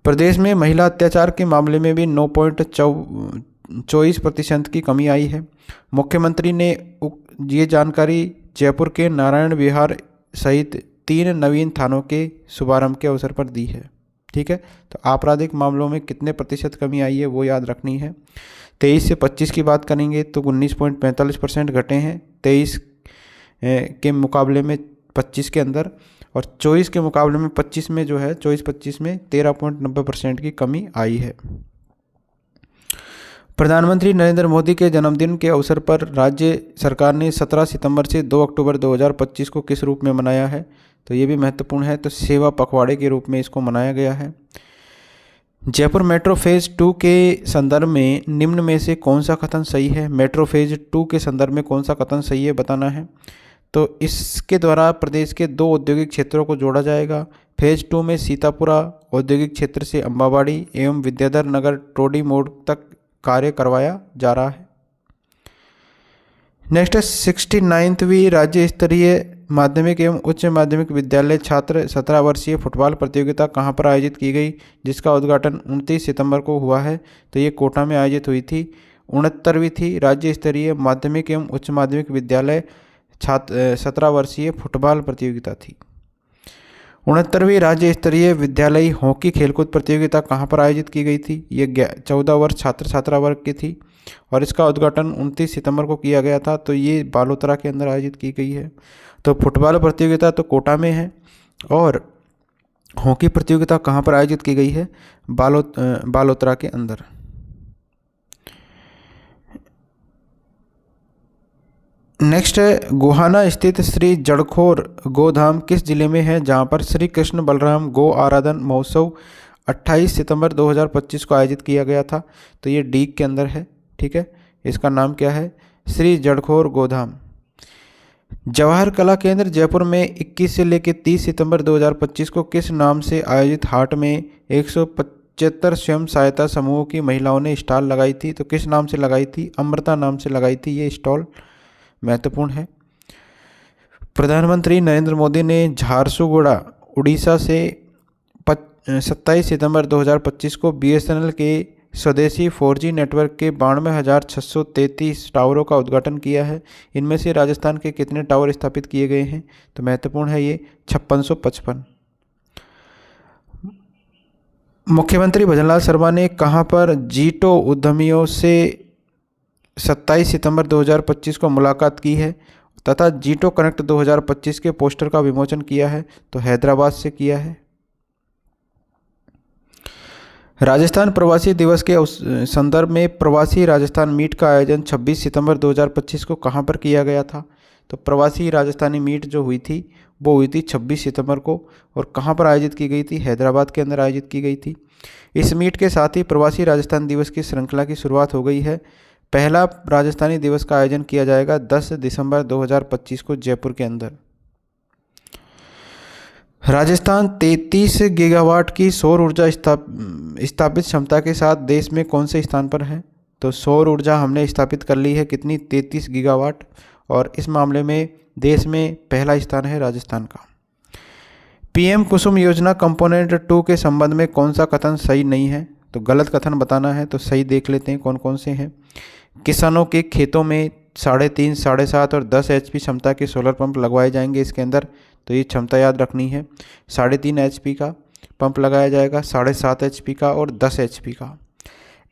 प्रदेश में महिला अत्याचार के मामले में भी 9.24% की कमी आई है। मुख्यमंत्री ने ये जानकारी जयपुर के नारायण विहार सहित 3 नवीन थानों के शुभारंभ के अवसर पर दी है। ठीक है, तो आपराधिक मामलों में कितने प्रतिशत कमी आई है वो याद रखनी है। 23 से 25 की बात करेंगे तो 19.45% घटे हैं 23 के मुकाबले में 25 के अंदर, और 24 के मुकाबले में 25 में जो है 24-25 में 13.90% की कमी आई है। प्रधानमंत्री नरेंद्र मोदी के जन्मदिन के अवसर पर राज्य सरकार ने 17 सितंबर से 2 अक्टूबर 2025 को किस रूप में मनाया है? तो ये भी महत्वपूर्ण है, तो सेवा पखवाड़े के रूप में इसको मनाया गया है। जयपुर मेट्रो फेज़ 2 के संदर्भ में निम्न में से कौन सा कथन सही है? मेट्रो फेज़ 2 के संदर्भ में कौन सा कथन सही है बताना है। तो इसके द्वारा प्रदेश के 2 औद्योगिक क्षेत्रों को जोड़ा जाएगा। फेज़ 2 में सीतापुरा औद्योगिक क्षेत्र से अम्बावाड़ी एवं विद्याधर नगर टोडी मोड़ तक कार्य करवाया जा रहा है। नेक्स्ट है 69वीं राज्य स्तरीय माध्यमिक एवं उच्च माध्यमिक विद्यालय छात्र 17 वर्षीय फुटबॉल प्रतियोगिता कहाँ पर आयोजित की गई, जिसका उद्घाटन 29 सितंबर को हुआ है? तो ये कोटा में आयोजित हुई थी। 69वीं थी राज्य स्तरीय माध्यमिक एवं उच्च माध्यमिक विद्यालय छात्र 17 वर्षीय फुटबॉल प्रतियोगिता थी। 69वीं राज्य स्तरीय विद्यालयी हॉकी खेलकूद प्रतियोगिता कहाँ पर आयोजित की गई थी? ये 14 वर्ष छात्र छात्रा वर्ग की थी और इसका उद्घाटन 29 सितंबर को किया गया था। तो ये बालोतरा के अंदर आयोजित की गई है। तो फुटबॉल प्रतियोगिता तो कोटा में है और हॉकी प्रतियोगिता कहाँ पर आयोजित की गई है? बालोतरा के अंदर। नेक्स्ट है गोहाना स्थित श्री जड़खोर गोधाम किस जिले में है, जहाँ पर श्री कृष्ण बलराम गो आराधन महोत्सव 28 सितंबर 2025 को आयोजित किया गया था। तो ये डीग के अंदर है। ठीक है, इसका नाम क्या है? श्री जड़खोर गोधाम। जवाहर कला केंद्र जयपुर में 21 से लेकर 30 सितंबर 2025 को किस नाम से आयोजित हाट में 175 स्वयं सहायता समूहों की महिलाओं ने स्टॉल लगाई थी? तो किस नाम से लगाई थी? अमृता नाम से लगाई थी ये स्टॉल, महत्वपूर्ण है। प्रधानमंत्री नरेंद्र मोदी ने झारसुगुड़ा उड़ीसा से 27 सितंबर 2025 को BSNL के स्वदेशी 4G नेटवर्क के 92,633 टावरों का उद्घाटन किया है। इनमें से राजस्थान के कितने टावर स्थापित किए गए हैं? तो महत्वपूर्ण है ये 5655। मुख्यमंत्री भजनलाल शर्मा ने कहां पर जीटो उद्यमियों से 27 सितंबर 2025 को मुलाकात की है तथा जीटो कनेक्ट 2025 के पोस्टर का विमोचन किया है? तो हैदराबाद से किया है। राजस्थान प्रवासी दिवस के संदर्भ में प्रवासी राजस्थान मीट का आयोजन 26 सितंबर 2025 को कहां पर किया गया था? तो प्रवासी राजस्थानी मीट जो हुई थी वो हुई थी 26 सितंबर को, और कहां पर आयोजित की गई थी? हैदराबाद के अंदर आयोजित की गई थी। इस मीट के साथ ही प्रवासी राजस्थान दिवस की श्रृंखला की शुरुआत हो गई है। पहला राजस्थानी दिवस का आयोजन किया जाएगा 10 दिसंबर 2025 को जयपुर के अंदर। राजस्थान 33 गीगावाट की सौर ऊर्जा स्थापित क्षमता के साथ देश में कौन से स्थान पर है? तो सौर ऊर्जा हमने स्थापित कर ली है कितनी? 33 गीगावाट, और इस मामले में देश में पहला स्थान है राजस्थान का। PM कुसुम योजना कंपोनेंट 2 के संबंध में कौन सा कथन सही नहीं है? तो गलत कथन बताना है तो सही देख लेते हैं कौन कौन से हैं। किसानों के खेतों में 3.5, 7.5 और 10 HP क्षमता के सोलर पंप लगवाए जाएंगे इसके अंदर, तो ये क्षमता याद रखनी है। 3.5 HP का पंप लगाया जाएगा, 7.5 HP का और 10 HP का।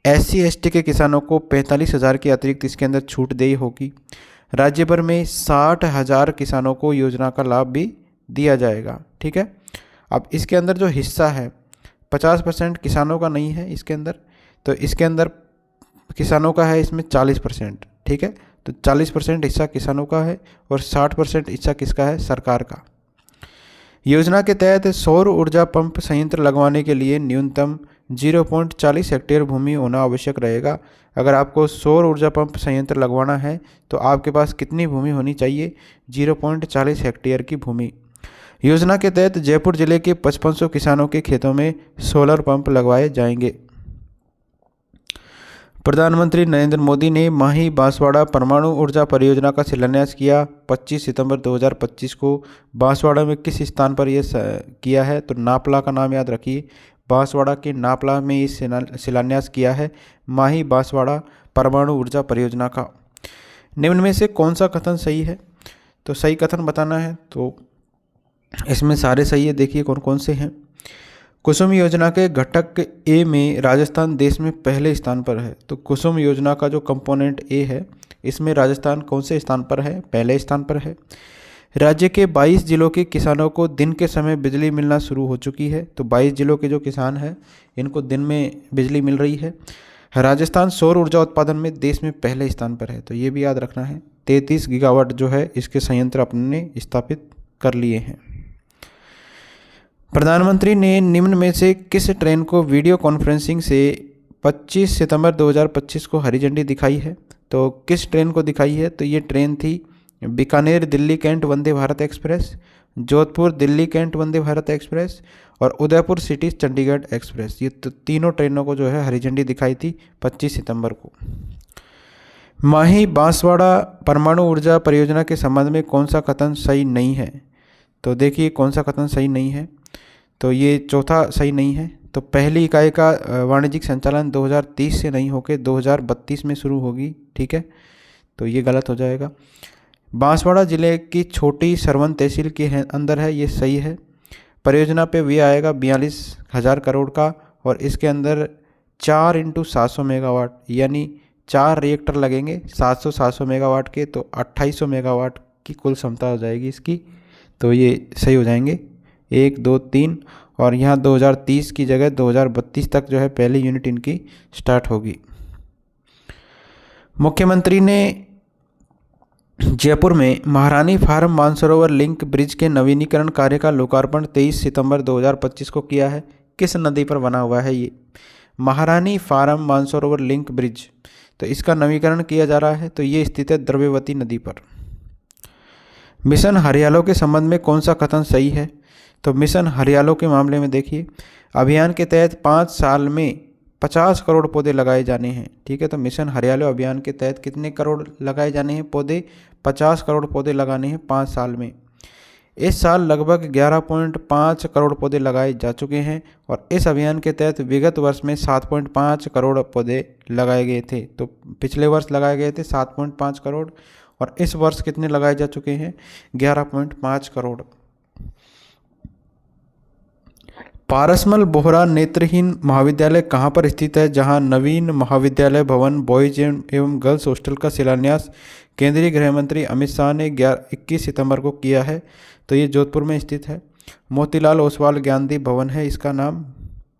SC ST के किसानों को 45,000 की अतिरिक्त इसके अंदर छूट देय होगी। राज्य भर में 60,000 किसानों को योजना का लाभ भी दिया जाएगा। ठीक है, अब इसके अंदर जो हिस्सा है 50% किसानों का नहीं है इसके अंदर, तो इसके अंदर किसानों का है इसमें 40%। ठीक है, तो 40% हिस्सा किसानों का है और 60% हिस्सा किसका है, सरकार का। योजना के तहत सौर ऊर्जा पंप संयंत्र लगवाने के लिए न्यूनतम 0.40 हेक्टेयर भूमि होना आवश्यक रहेगा। अगर आपको सौर ऊर्जा पंप संयंत्र लगवाना है तो आपके पास कितनी भूमि होनी चाहिए, 0.40 हेक्टेयर की भूमि। योजना के तहत जयपुर जिले के 5500 किसानों के खेतों में सोलर पंप लगवाए जाएंगे। प्रधानमंत्री नरेंद्र मोदी ने माही बांसवाड़ा परमाणु ऊर्जा परियोजना का शिलान्यास किया 25 सितंबर 2025 को। बांसवाड़ा में किस स्थान पर यह किया है, तो नापला का नाम याद रखिए। बांसवाड़ा के नापला में इस शिलान्यास किया है माही बांसवाड़ा परमाणु ऊर्जा परियोजना का। निम्न में से कौन सा कथन सही है, तो सही कथन बताना है, तो इसमें सारे सही है। देखिए कौन कौन से हैं। कुसुम योजना के घटक ए में राजस्थान देश में पहले स्थान पर है, तो कुसुम योजना का जो कंपोनेंट ए है इसमें राजस्थान कौन से स्थान पर है, पहले स्थान पर है। राज्य के 22 जिलों के किसानों को दिन के समय बिजली मिलना शुरू हो चुकी है, तो 22 जिलों के जो किसान हैं इनको दिन में बिजली मिल रही है। राजस्थान सौर ऊर्जा उत्पादन में देश में पहले स्थान पर है, तो ये भी याद रखना है। 33 गीगावाट जो है इसके संयंत्र अपने स्थापित कर लिए हैं। प्रधानमंत्री ने निम्न में से किस ट्रेन को वीडियो कॉन्फ्रेंसिंग से 25 सितंबर 2025 को हरी झंडी दिखाई है, तो किस ट्रेन को दिखाई है, तो ये ट्रेन थी Bikaner Delhi cantt Vande Bharat express, Jodhpur Delhi cantt Vande Bharat express और उदयपुर सिटी चंडीगढ़ एक्सप्रेस। ये तो तीनों ट्रेनों को जो है हरी झंडी दिखाई थी 25 सितंबर को। माही बांसवाड़ा परमाणु ऊर्जा परियोजना के संबंध में कौन सा कथन सही नहीं है, तो देखिए कौन सा कथन सही नहीं है, तो ये चौथा सही नहीं है। तो पहली इकाई का वाणिज्यिक संचालन 2030 से नहीं होकर 2032 में शुरू होगी। ठीक है, तो ये गलत हो जाएगा। बांसवाड़ा जिले की छोटी सरवन तहसील के अंदर है, ये सही है। परियोजना पे व्यय आएगा 42,000 करोड़ का और इसके अंदर 4 × 700 मेगावाट यानी 4 रिएक्टर लगेंगे 700 मेगावाट के, तो 2800 मेगावाट की कुल क्षमता हो जाएगी इसकी, तो ये सही हो जाएंगे 1, 2, 3 और यहाँ 2030 की जगह 2032 तक जो है पहली यूनिट इनकी स्टार्ट होगी। मुख्यमंत्री ने जयपुर में महारानी फार्म मानसरोवर लिंक ब्रिज के नवीनीकरण कार्य का लोकार्पण 23 सितंबर 2025 को किया है। किस नदी पर बना हुआ है ये, महारानी फार्म मानसरोवर लिंक ब्रिज, तो इसका नवीनीकरण किया जा रहा है, तो ये स्थित है द्रव्यवती नदी पर। मिशन हरियालो के संबंध में कौन सा कथन सही है, तो मिशन हरियालो के मामले में देखिए अभियान के तहत 5 साल में 50 करोड़ पौधे लगाए जाने हैं। ठीक है, तो मिशन हरियालो अभियान के तहत कितने करोड़ लगाए जाने हैं पौधे, 50 करोड़ पौधे लगाने हैं 5 साल में। इस साल लगभग 11.5 करोड़ पौधे लगाए जा चुके हैं और इस अभियान के तहत विगत वर्ष में 7.5 करोड़ पौधे लगाए गए थे, तो पिछले वर्ष लगाए गए थे 7.5 करोड़ और इस वर्ष कितने लगाए जा चुके हैं 11.5 करोड़। पारसमल बोहरा नेत्रहीन महाविद्यालय कहाँ पर स्थित है, जहाँ नवीन महाविद्यालय भवन बॉयज एवं गर्ल्स हॉस्टल का शिलान्यास केंद्रीय गृह मंत्री अमित शाह ने 21 सितंबर को किया है, तो ये जोधपुर में स्थित है। मोतीलाल ओसवाल ज्ञानदीप भवन है इसका नाम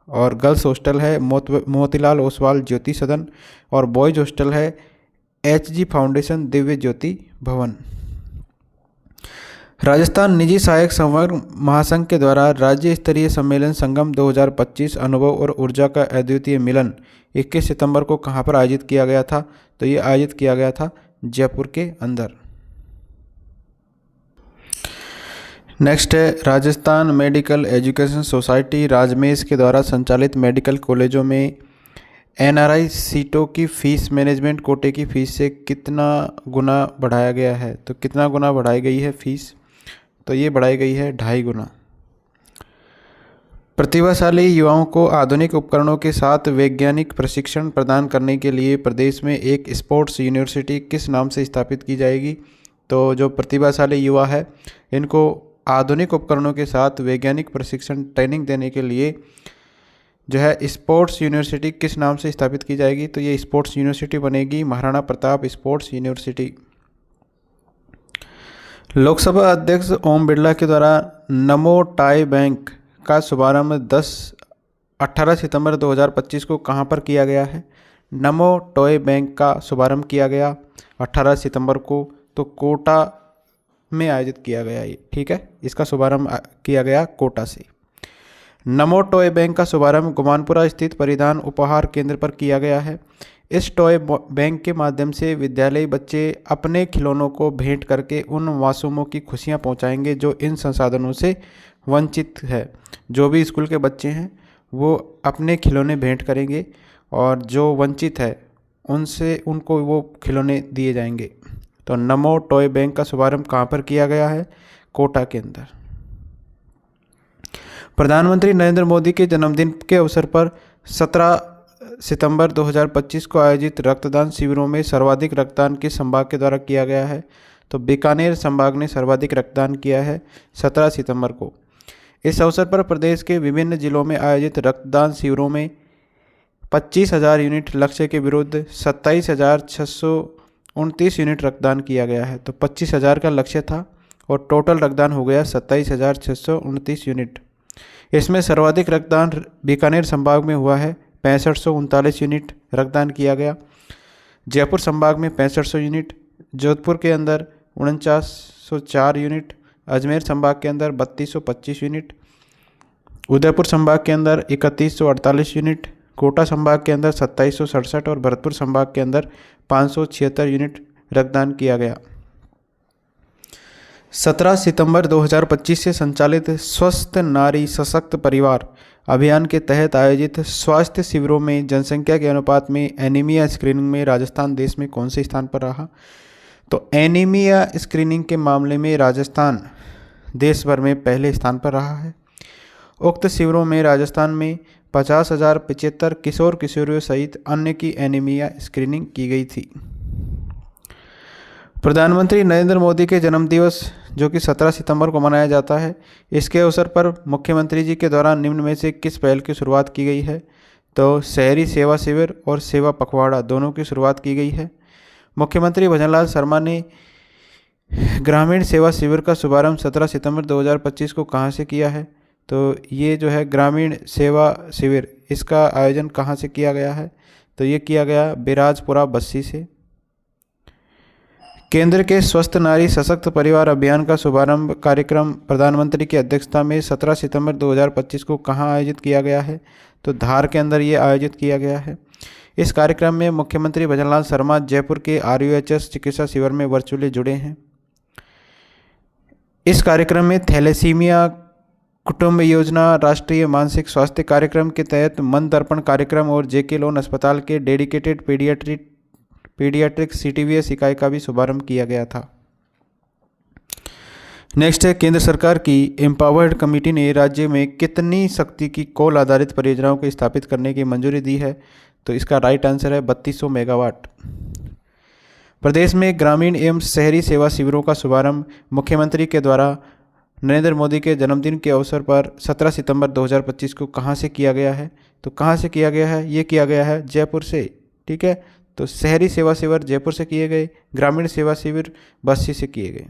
और गर्ल्स हॉस्टल है मोतीलाल ओसवाल ज्योति सदन और बॉयज हॉस्टल है HG फाउंडेशन दिव्य ज्योति भवन। राजस्थान निजी सहायक संवर्ग महासंघ के द्वारा राज्य स्तरीय सम्मेलन संगम 2025 अनुभव और ऊर्जा का अद्वितीय मिलन 21 सितंबर को कहां पर आयोजित किया गया था, तो ये आयोजित किया गया था जयपुर के अंदर। नेक्स्ट है राजस्थान मेडिकल एजुकेशन सोसाइटी राजमेश के द्वारा संचालित मेडिकल कॉलेजों में NRI सीटों की फीस मैनेजमेंट कोटे की फीस से कितना गुना बढ़ाया गया है, तो कितना गुना बढ़ाई गई है फीस, तो ये बढ़ाई गई है 2.5 गुना। प्रतिभाशाली युवाओं को आधुनिक उपकरणों के साथ वैज्ञानिक प्रशिक्षण प्रदान करने के लिए प्रदेश में एक स्पोर्ट्स यूनिवर्सिटी किस नाम से स्थापित की जाएगी? तो जो प्रतिभाशाली युवा है इनको आधुनिक उपकरणों के साथ वैज्ञानिक प्रशिक्षण ट्रेनिंग देने के लिए जो है स्पोर्ट्स यूनिवर्सिटी किस नाम से स्थापित की जाएगी? तो ये स्पोर्ट्स यूनिवर्सिटी बनेगी महाराणा प्रताप स्पोर्ट्स यूनिवर्सिटी। लोकसभा अध्यक्ष ओम बिरला के द्वारा नमो टाई बैंक का शुभारंभ 18 सितंबर 2025 को कहां पर किया गया है? नमो टॉय बैंक का शुभारंभ किया गया 18 सितंबर को, तो कोटा में आयोजित किया गया ये, ठीक है। इसका शुभारंभ किया गया कोटा से। नमो टॉय बैंक का शुभारंभ गुमानपुरा स्थित परिधान उपहार केंद्र पर किया गया है। इस टॉय बैंक के माध्यम से विद्यालयी बच्चे अपने खिलौनों को भेंट करके उन मासूमों की खुशियां पहुंचाएंगे जो इन संसाधनों से वंचित है। जो भी स्कूल के बच्चे हैं वो अपने खिलौने भेंट करेंगे और जो वंचित है उनको वो खिलौने दिए जाएंगे। तो नमो टॉय बैंक का शुभारंभ कहाँ पर किया गया है? कोटा के अंदर। प्रधानमंत्री नरेंद्र मोदी के जन्मदिन के अवसर पर 17 सितंबर 2025 को आयोजित रक्तदान शिविरों में सर्वाधिक रक्तदान किस संभाग के द्वारा किया गया है? तो बीकानेर संभाग ने सर्वाधिक रक्तदान किया है 17 सितंबर को। इस अवसर पर प्रदेश के विभिन्न जिलों में आयोजित रक्तदान शिविरों में 25,000 यूनिट लक्ष्य के विरुद्ध 27,629 यूनिट रक्तदान किया गया है। तो 25,000 का लक्ष्य था और टोटल रक्तदान हो गया 27,629 यूनिट। इसमें सर्वाधिक रक्तदान बीकानेर संभाग में हुआ है, 6539 यूनिट रक्तदान किया गया। जयपुर संभाग में 6500 यूनिट, जोधपुर के अंदर 4904 यूनिट, अजमेर संभाग के अंदर 3225 यूनिट, उदयपुर संभाग के अंदर 3148 यूनिट, कोटा संभाग के अंदर 2767 और भरतपुर संभाग के अंदर 576 यूनिट रक्तदान किया गया। 17 सितंबर 2025 से संचालित स्वस्थ नारी सशक्त परिवार अभियान के तहत आयोजित स्वास्थ्य शिविरों में जनसंख्या के अनुपात में एनीमिया स्क्रीनिंग में राजस्थान देश में कौन से स्थान पर रहा? तो एनीमिया स्क्रीनिंग के मामले में राजस्थान देश भर में पहले स्थान पर रहा है। उक्त शिविरों में राजस्थान में 50,075 किशोर किशोरियों सहित अन्य की एनीमिया स्क्रीनिंग की गई थी। प्रधानमंत्री नरेंद्र मोदी के जन्मदिवस जो कि 17 सितंबर को मनाया जाता है, इसके अवसर पर मुख्यमंत्री जी के द्वारा निम्न में से किस पहल की शुरुआत की गई है? तो शहरी सेवा शिविर और सेवा पखवाड़ा दोनों की शुरुआत की गई है। मुख्यमंत्री भजनलाल शर्मा ने ग्रामीण सेवा शिविर का शुभारंभ 17 सितंबर 2025 को कहां से किया है? तो ये जो है ग्रामीण सेवा शिविर, इसका आयोजन कहां से किया गया है? तो ये किया गया बिराजपुरा बस्सी से। केंद्र के स्वस्थ नारी सशक्त परिवार अभियान का शुभारंभ कार्यक्रम प्रधानमंत्री की अध्यक्षता में 17 सितंबर 2025 को कहां आयोजित किया गया है? तो धार के अंदर ये आयोजित किया गया है। इस कार्यक्रम में मुख्यमंत्री भजनलाल शर्मा जयपुर के RUHS चिकित्सा शिविर में वर्चुअली जुड़े हैं। इस कार्यक्रम में थैलेसीमिया कुटुंब योजना, राष्ट्रीय मानसिक स्वास्थ्य कार्यक्रम के तहत मन दर्पण कार्यक्रम और JK लोन अस्पताल के डेडिकेटेड पीडियाट्रिक CTVS इकाई का भी शुभारंभ किया गया था। नेक्स्ट है, केंद्र सरकार की एम्पावर्ड कमेटी ने राज्य में कितनी शक्ति की कोल आधारित परियोजनाओं को स्थापित करने की मंजूरी दी है? तो इसका राइट आंसर है 3200 मेगावाट। प्रदेश में ग्रामीण एवं शहरी सेवा शिविरों का शुभारंभ मुख्यमंत्री के द्वारा नरेंद्र मोदी के जन्मदिन के अवसर पर 17 सितंबर 2025 को कहां से किया गया है? तो कहां से किया गया है? ये किया गया है जयपुर से, ठीक है। तो शहरी सेवा शिविर जयपुर से किए गए, ग्रामीण सेवा शिविर बस्सी से किए गए।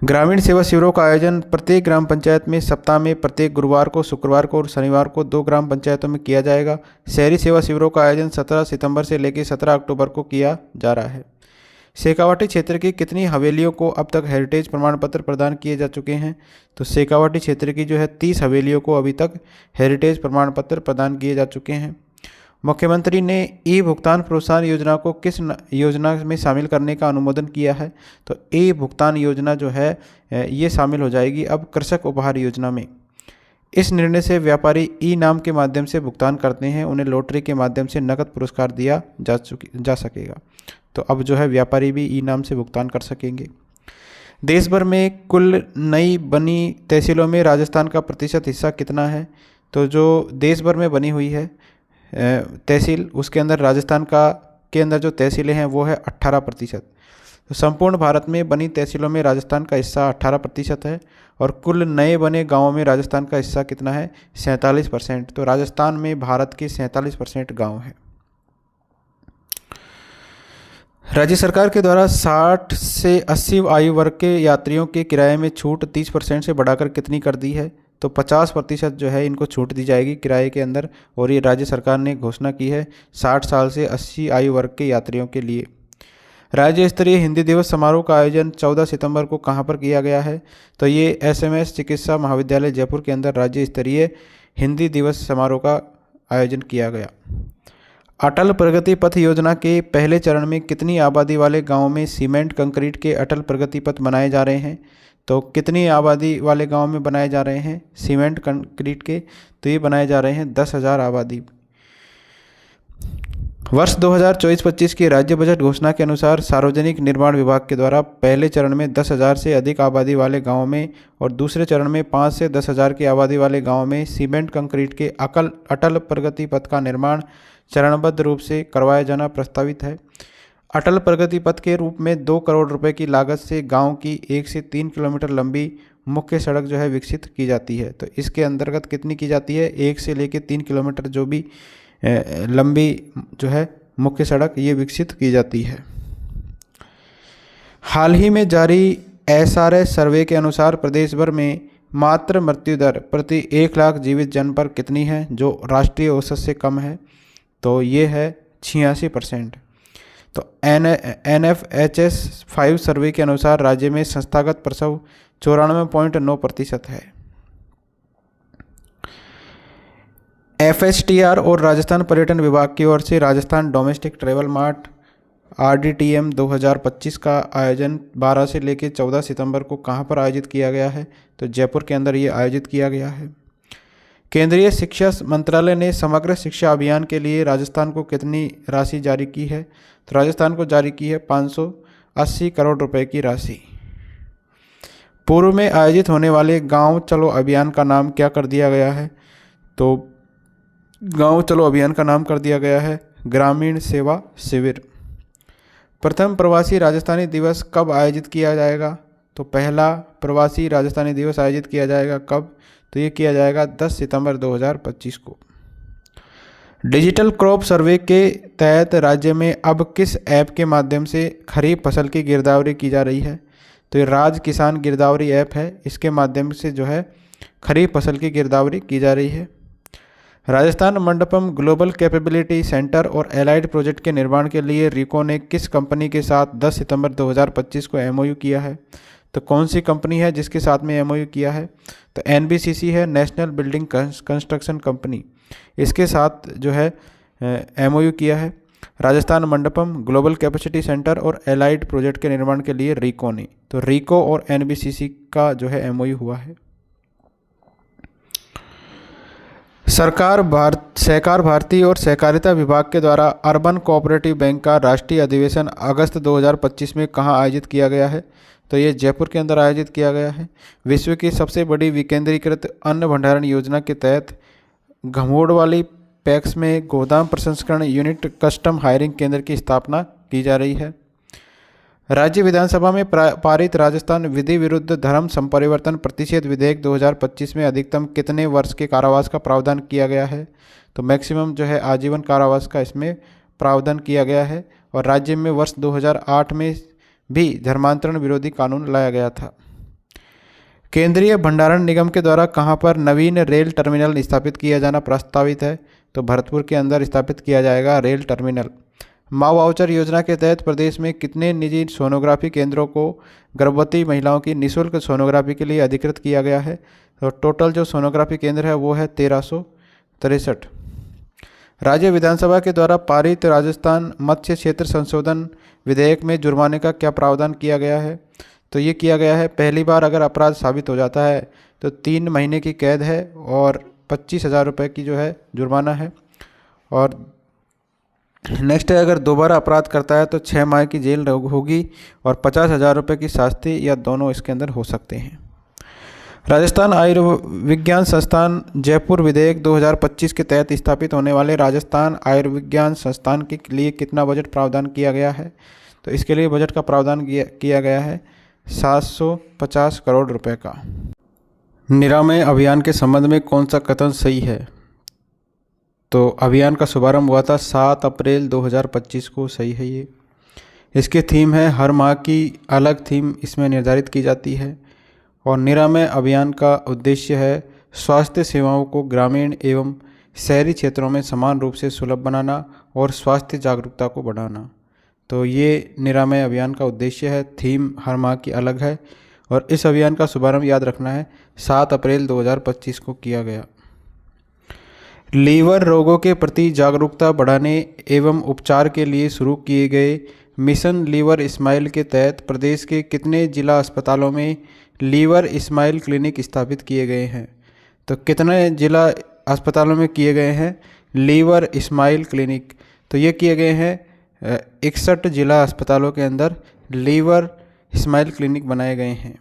ग्रामीण सेवा शिविरों का आयोजन प्रत्येक ग्राम पंचायत में सप्ताह में प्रत्येक गुरुवार को, शुक्रवार को और शनिवार को 2 ग्राम पंचायतों में किया जाएगा। शहरी सेवा शिविरों का आयोजन 17 सितंबर से लेकर 17 अक्टूबर को किया जा रहा है। शेखावाटी क्षेत्र की कितनी हवेलियों को अब तक हेरिटेज प्रमाण पत्र प्रदान किए जा चुके हैं? तो शेखावाटी क्षेत्र की जो है 30 हवेलियों को अभी तक हेरिटेज प्रमाण पत्र प्रदान किए जा चुके हैं। मुख्यमंत्री ने ई-भुगतान प्रोत्साहन योजना को किस योजना में शामिल करने का अनुमोदन किया है? तो ई-भुगतान योजना जो है ये शामिल हो जाएगी अब कृषक उपहार योजना में। इस निर्णय से व्यापारी ई-नाम के माध्यम से भुगतान करते हैं, उन्हें लॉटरी के माध्यम से नकद पुरस्कार दिया जा सकेगा। तो अब जो है व्यापारी भी ई-नाम से भुगतान कर सकेंगे। देश भर में कुल नई बनी तहसीलों में राजस्थान का प्रतिशत हिस्सा कितना है? तो जो देश भर में बनी हुई है तहसील, उसके अंदर राजस्थान का के अंदर जो तहसीलें हैं वो है 18%। तो संपूर्ण भारत में बनी तहसीलों में राजस्थान का हिस्सा 18% है और कुल नए बने गांवों में राजस्थान का हिस्सा कितना है? 47%। तो राजस्थान में भारत के 47% गांव हैं। राज्य सरकार के द्वारा 60 से 80 आयु वर्ग के यात्रियों के किराए में छूट 30% से बढ़ाकर कितनी कर दी है? तो 50% जो है इनको छूट दी जाएगी किराए के अंदर, और ये राज्य सरकार ने घोषणा की है 60 साल से 80 आयु वर्ग के यात्रियों के लिए। राज्य स्तरीय हिंदी दिवस समारोह का आयोजन 14 सितंबर को कहाँ पर किया गया है? तो ये SMS चिकित्सा महाविद्यालय जयपुर के अंदर राज्य स्तरीय हिंदी दिवस समारोह का आयोजन किया गया। अटल प्रगति पथ योजना के पहले चरण में कितनी आबादी वाले गांवों में सीमेंट कंक्रीट के अटल प्रगति पथ बनाए जा रहे हैं? तो कितनी आबादी वाले गांव में बनाए जा रहे हैं सीमेंट कंक्रीट के? तो ये बनाए जा रहे हैं 10,000 आबादी। वर्ष 2024-25 की राज्य बजट घोषणा के अनुसार सार्वजनिक निर्माण विभाग के द्वारा पहले चरण में 10,000 से अधिक आबादी वाले गांवों में और दूसरे चरण में 5 से 10,000 की आबादी वाले गांवों में सीमेंट कंक्रीट के अटल प्रगति पथ का निर्माण चरणबद्ध रूप से करवाया जाना प्रस्तावित है। अटल प्रगति पथ के रूप में 2 करोड़ रुपए की लागत से गांव की 1 से 3 किलोमीटर लंबी मुख्य सड़क जो है विकसित की जाती है। तो इसके अंतर्गत कितनी की जाती है? 1 से लेकर 3 किलोमीटर जो भी लंबी जो है मुख्य सड़क ये विकसित की जाती है। हाल ही में जारी SRS सर्वे के अनुसार प्रदेश भर में मातृ मृत्यु दर प्रति 1 लाख जीवित जन पर कितनी है, जो राष्ट्रीय औसत से कम है? तो ये है 86%। तो NFHS 5 सर्वे के अनुसार राज्य में संस्थागत प्रसव 94.9% है। FSTR और राजस्थान पर्यटन विभाग की ओर से Rajasthan domestic travel mart RDTM 2025 का आयोजन 12 से लेकर 14 सितंबर को कहाँ पर आयोजित किया गया है? तो जयपुर के अंदर ये आयोजित किया गया है। केंद्रीय शिक्षा मंत्रालय ने समग्र शिक्षा अभियान के लिए राजस्थान को कितनी राशि जारी की है? तो राजस्थान को जारी की है 580 करोड़ रुपए की राशि। पूर्व में आयोजित होने वाले गांव चलो अभियान का नाम क्या कर दिया गया है? तो गांव चलो अभियान का नाम कर दिया गया है ग्रामीण सेवा शिविर। प्रथम प्रवासी राजस्थानी दिवस कब आयोजित किया जाएगा? तो पहला प्रवासी राजस्थानी दिवस आयोजित किया जाएगा कब? तो ये किया जाएगा 10 सितंबर 2025 को। डिजिटल क्रॉप सर्वे के तहत राज्य में अब किस ऐप के माध्यम से खरीफ फसल की गिरदावरी की जा रही है? तो ये राज किसान गिरदावरी ऐप है, इसके माध्यम से जो है खरीफ फसल की गिरदावरी की जा रही है। Rajasthan Mandapam global capability centre और एलाइड प्रोजेक्ट के निर्माण के लिए रिको ने किस कंपनी के साथ 10 सितंबर 2025 को MOU किया है? तो कौन सी कंपनी है जिसके साथ में MOU किया है? तो NBCC है, नेशनल बिल्डिंग कंस्ट्रक्शन कंपनी, इसके साथ जो है MOU किया है Rajasthan Mandapam global capacity centre और एलाइड प्रोजेक्ट के निर्माण के लिए रिको ने। तो रिको और NBCC का जो है MOU हुआ है। सहकार भारती और सहकारिता विभाग के द्वारा अर्बन कोऑपरेटिव बैंक का राष्ट्रीय अधिवेशन अगस्त 2025 में कहाँ आयोजित किया गया है? तो ये जयपुर के अंदर आयोजित किया गया है। विश्व की सबसे बड़ी विकेंद्रीकृत अन्न भंडारण योजना के तहत घमोड़वाली पैक्स में गोदाम प्रसंस्करण यूनिट कस्टम हायरिंग केंद्र की स्थापना की जा रही है। राज्य विधानसभा में पारित राजस्थान विधि विरुद्ध धर्म संपरिवर्तन प्रतिषेध विधेयक 2025 में अधिकतम कितने वर्ष के कारावास का प्रावधान किया गया है? तो मैक्सिमम जो है आजीवन कारावास का इसमें प्रावधान किया गया है। और राज्य में वर्ष 2008 में भी धर्मांतरण विरोधी कानून लाया गया था। केंद्रीय भंडारण निगम के द्वारा कहाँ पर नवीन रेल टर्मिनल स्थापित किया जाना प्रस्तावित है? तो भरतपुर के अंदर स्थापित किया जाएगा रेल टर्मिनल। माँ वाउचर योजना के तहत प्रदेश में कितने निजी सोनोग्राफी केंद्रों को गर्भवती महिलाओं की निःशुल्क सोनोग्राफी के लिए अधिकृत किया गया है? तो टोटल जो सोनोग्राफी केंद्र है वो है 1363। राज्य विधानसभा के द्वारा पारित राजस्थान मत्स्य क्षेत्र संशोधन विधेयक में जुर्माने का क्या प्रावधान किया गया है? तो ये किया गया है पहली बार अगर अपराध साबित हो जाता है तो 3 महीने की कैद है और 25,000 रुपये की जो है जुर्माना है। और नेक्स्ट है, अगर दोबारा अपराध करता है तो 6 माह की जेल होगी और 50,000 रुपये की शास्ति या दोनों इसके अंदर हो सकते हैं। राजस्थान आयुर्विज्ञान संस्थान जयपुर विधेयक 2025 के तहत स्थापित होने वाले राजस्थान आयुर्विज्ञान संस्थान के लिए कितना बजट प्रावधान किया गया है? तो इसके लिए बजट का प्रावधान किया गया है 750 करोड़ रुपए का। निरामय अभियान के संबंध में कौन सा कथन सही है? तो अभियान का शुभारंभ हुआ था 7 अप्रैल 2025 को, सही है ये। इसकी थीम है, हर माह की अलग थीम इसमें निर्धारित की जाती है। और निरामय अभियान का उद्देश्य है स्वास्थ्य सेवाओं को ग्रामीण एवं शहरी क्षेत्रों में समान रूप से सुलभ बनाना और स्वास्थ्य जागरूकता को बढ़ाना। तो ये निरामय अभियान का उद्देश्य है। थीम हर माह की अलग है और इस अभियान का शुभारंभ याद रखना है 7 अप्रैल 2025 को किया गया। लीवर रोगों के प्रति जागरूकता बढ़ाने एवं उपचार के लिए शुरू किए गए मिशन लीवर स्माइल के तहत प्रदेश के कितने जिला अस्पतालों में लीवर स्माइल क्लिनिक स्थापित किए गए हैं? तो कितने जिला अस्पतालों में किए गए हैं लीवर स्माइल क्लिनिक? तो ये किए गए हैं 61 जिला अस्पतालों के अंदर लीवर स्माइल क्लिनिक बनाए गए हैं।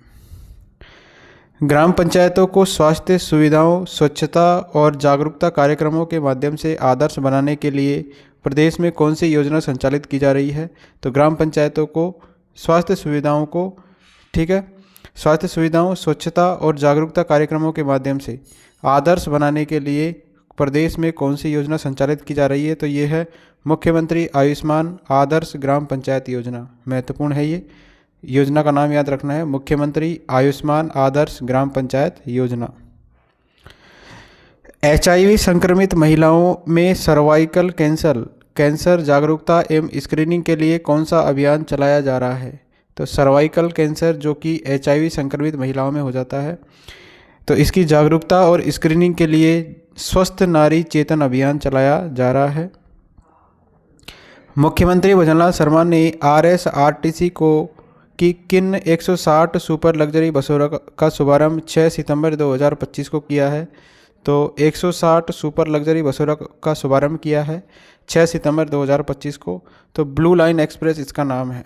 ग्राम पंचायतों को स्वास्थ्य सुविधाओं, स्वच्छता और जागरूकता कार्यक्रमों के माध्यम से आदर्श बनाने के लिए प्रदेश में कौन सी योजना संचालित की जा रही है? तो ग्राम पंचायतों को स्वास्थ्य सुविधाओं को, ठीक है, स्वास्थ्य सुविधाओं, स्वच्छता और जागरूकता कार्यक्रमों के माध्यम से आदर्श बनाने के लिए प्रदेश में कौन सी योजना संचालित की जा रही है? तो ये है मुख्यमंत्री आयुष्मान आदर्श ग्राम पंचायत योजना। महत्वपूर्ण है ये योजना का नाम याद रखना है, मुख्यमंत्री आयुष्मान आदर्श ग्राम पंचायत योजना। HIV संक्रमित महिलाओं में सर्वाइकल कैंसर जागरूकता एवं स्क्रीनिंग के लिए कौन सा अभियान चलाया जा रहा है? तो सर्वाइकल कैंसर जो कि HIV संक्रमित महिलाओं में हो जाता है, तो इसकी जागरूकता और स्क्रीनिंग के लिए स्वस्थ नारी चेतन अभियान चलाया जा रहा है। मुख्यमंत्री भजनलाल शर्मा ने RSRTC की किन 160 सुपर लग्जरी बसों का शुभारंभ 6 सितंबर 2025 को किया है? तो 160 सुपर लग्जरी बसों का शुभारंभ किया है 6 सितंबर 2025 को। तो ब्लू लाइन एक्सप्रेस इसका नाम है।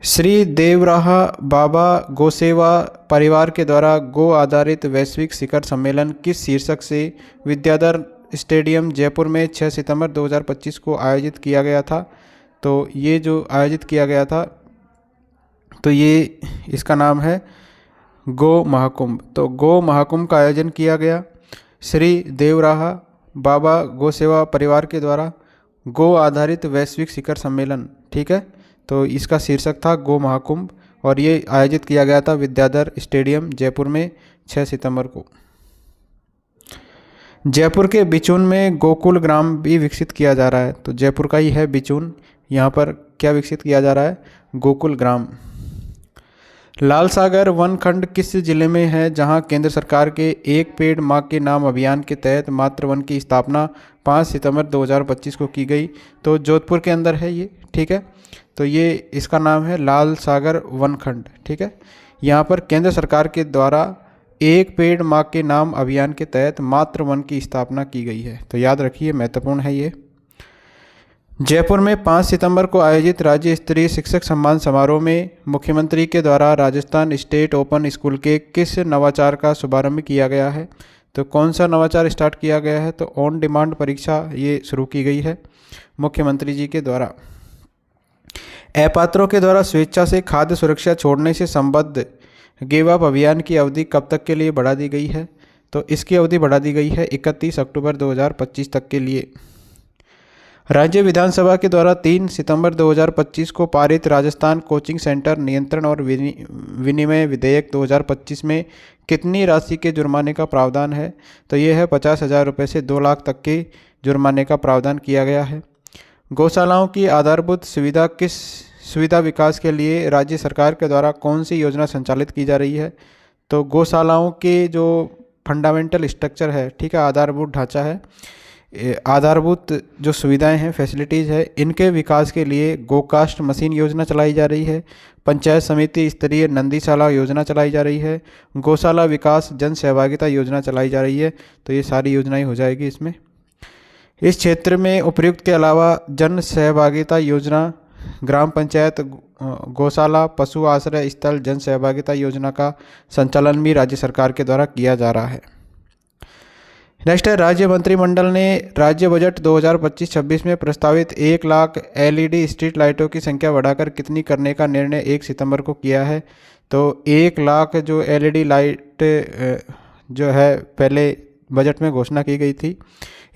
श्री देवराहा बाबा गोसेवा परिवार के द्वारा गो आधारित वैश्विक शिखर सम्मेलन किस शीर्षक से विद्याधर स्टेडियम जयपुर में 6 सितंबर 2025 को आयोजित किया गया था? तो ये जो आयोजित किया गया था, तो ये इसका नाम है गो महाकुंभ। तो गो महाकुंभ का आयोजन किया गया श्री देवराहा बाबा गोसेवा परिवार के द्वारा गो आधारित वैश्विक शिखर सम्मेलन, ठीक है। तो इसका शीर्षक था गो महाकुंभ और ये आयोजित किया गया था विद्याधर स्टेडियम जयपुर में 6 सितंबर को। जयपुर के बिचून में गोकुल ग्राम भी विकसित किया जा रहा है। तो जयपुर का ही है बिचून, यहाँ पर क्या विकसित किया जा रहा है? गोकुल ग्राम। लाल सागर वन खंड किस जिले में है जहां केंद्र सरकार के एक पेड़ मां के नाम अभियान के तहत मातृ वन की स्थापना 5 सितंबर 2025 को की गई? तो जोधपुर के अंदर है ये, ठीक है। तो ये इसका नाम है लाल सागर वन खंड, ठीक है। यहाँ पर केंद्र सरकार के द्वारा एक पेड़ मां के नाम अभियान के तहत मातृ वन की स्थापना की गई है। तो याद रखिए, महत्वपूर्ण है ये। जयपुर में 5 सितंबर को आयोजित राज्य स्तरीय शिक्षक सम्मान समारोह में मुख्यमंत्री के द्वारा राजस्थान स्टेट ओपन स्कूल के किस नवाचार का शुभारंभ किया गया है? तो कौन सा नवाचार स्टार्ट किया गया है? तो ऑन डिमांड परीक्षा ये शुरू की गई है मुख्यमंत्री जी के द्वारा। अपात्रों के द्वारा स्वेच्छा से खाद्य सुरक्षा छोड़ने से संबद्ध गिव अप अभियान की अवधि कब तक के लिए बढ़ा दी गई है? तो इसकी अवधि बढ़ा दी गई है 31 अक्टूबर 2025 तक के लिए। राज्य विधानसभा के द्वारा 3 सितंबर 2025 को पारित राजस्थान कोचिंग सेंटर नियंत्रण और विनिमय विधेयक 2025 में कितनी राशि के जुर्माने का प्रावधान है? तो ये है 50,000 रुपये से 2 लाख तक के जुर्माने का प्रावधान किया गया है। गौशालाओं की आधारभूत सुविधा विकास के लिए राज्य सरकार के द्वारा कौन सी योजना संचालित की जा रही है? तो गौशालाओं के जो फंडामेंटल स्ट्रक्चर है, ठीक है, आधारभूत ढांचा है, आधारभूत जो सुविधाएं हैं, फैसिलिटीज़ है, इनके विकास के लिए गोकास्ट मशीन योजना चलाई जा रही है। पंचायत समिति स्तरीय नंदीशाला योजना चलाई जा रही है। गौशाला विकास जन सहभागिता योजना चलाई जा रही है। तो ये सारी योजनाएं हो जाएगी इसमें। इस क्षेत्र में उपर्युक्त के अलावा जन सहभागिता योजना, ग्राम पंचायत, गौशाला, पशु आश्रय स्थल जन सहभागिता योजना का संचालन भी राज्य सरकार के द्वारा किया जा रहा है। नेक्स्ट है, राज्य मंत्रिमंडल ने राज्य बजट 2025-26 में प्रस्तावित 1 लाख एलईडी स्ट्रीट लाइटों की संख्या बढ़ाकर कितनी करने का निर्णय 1 सितंबर को किया है। तो 1 लाख जो एलईडी लाइट जो है पहले बजट में घोषणा की गई थी,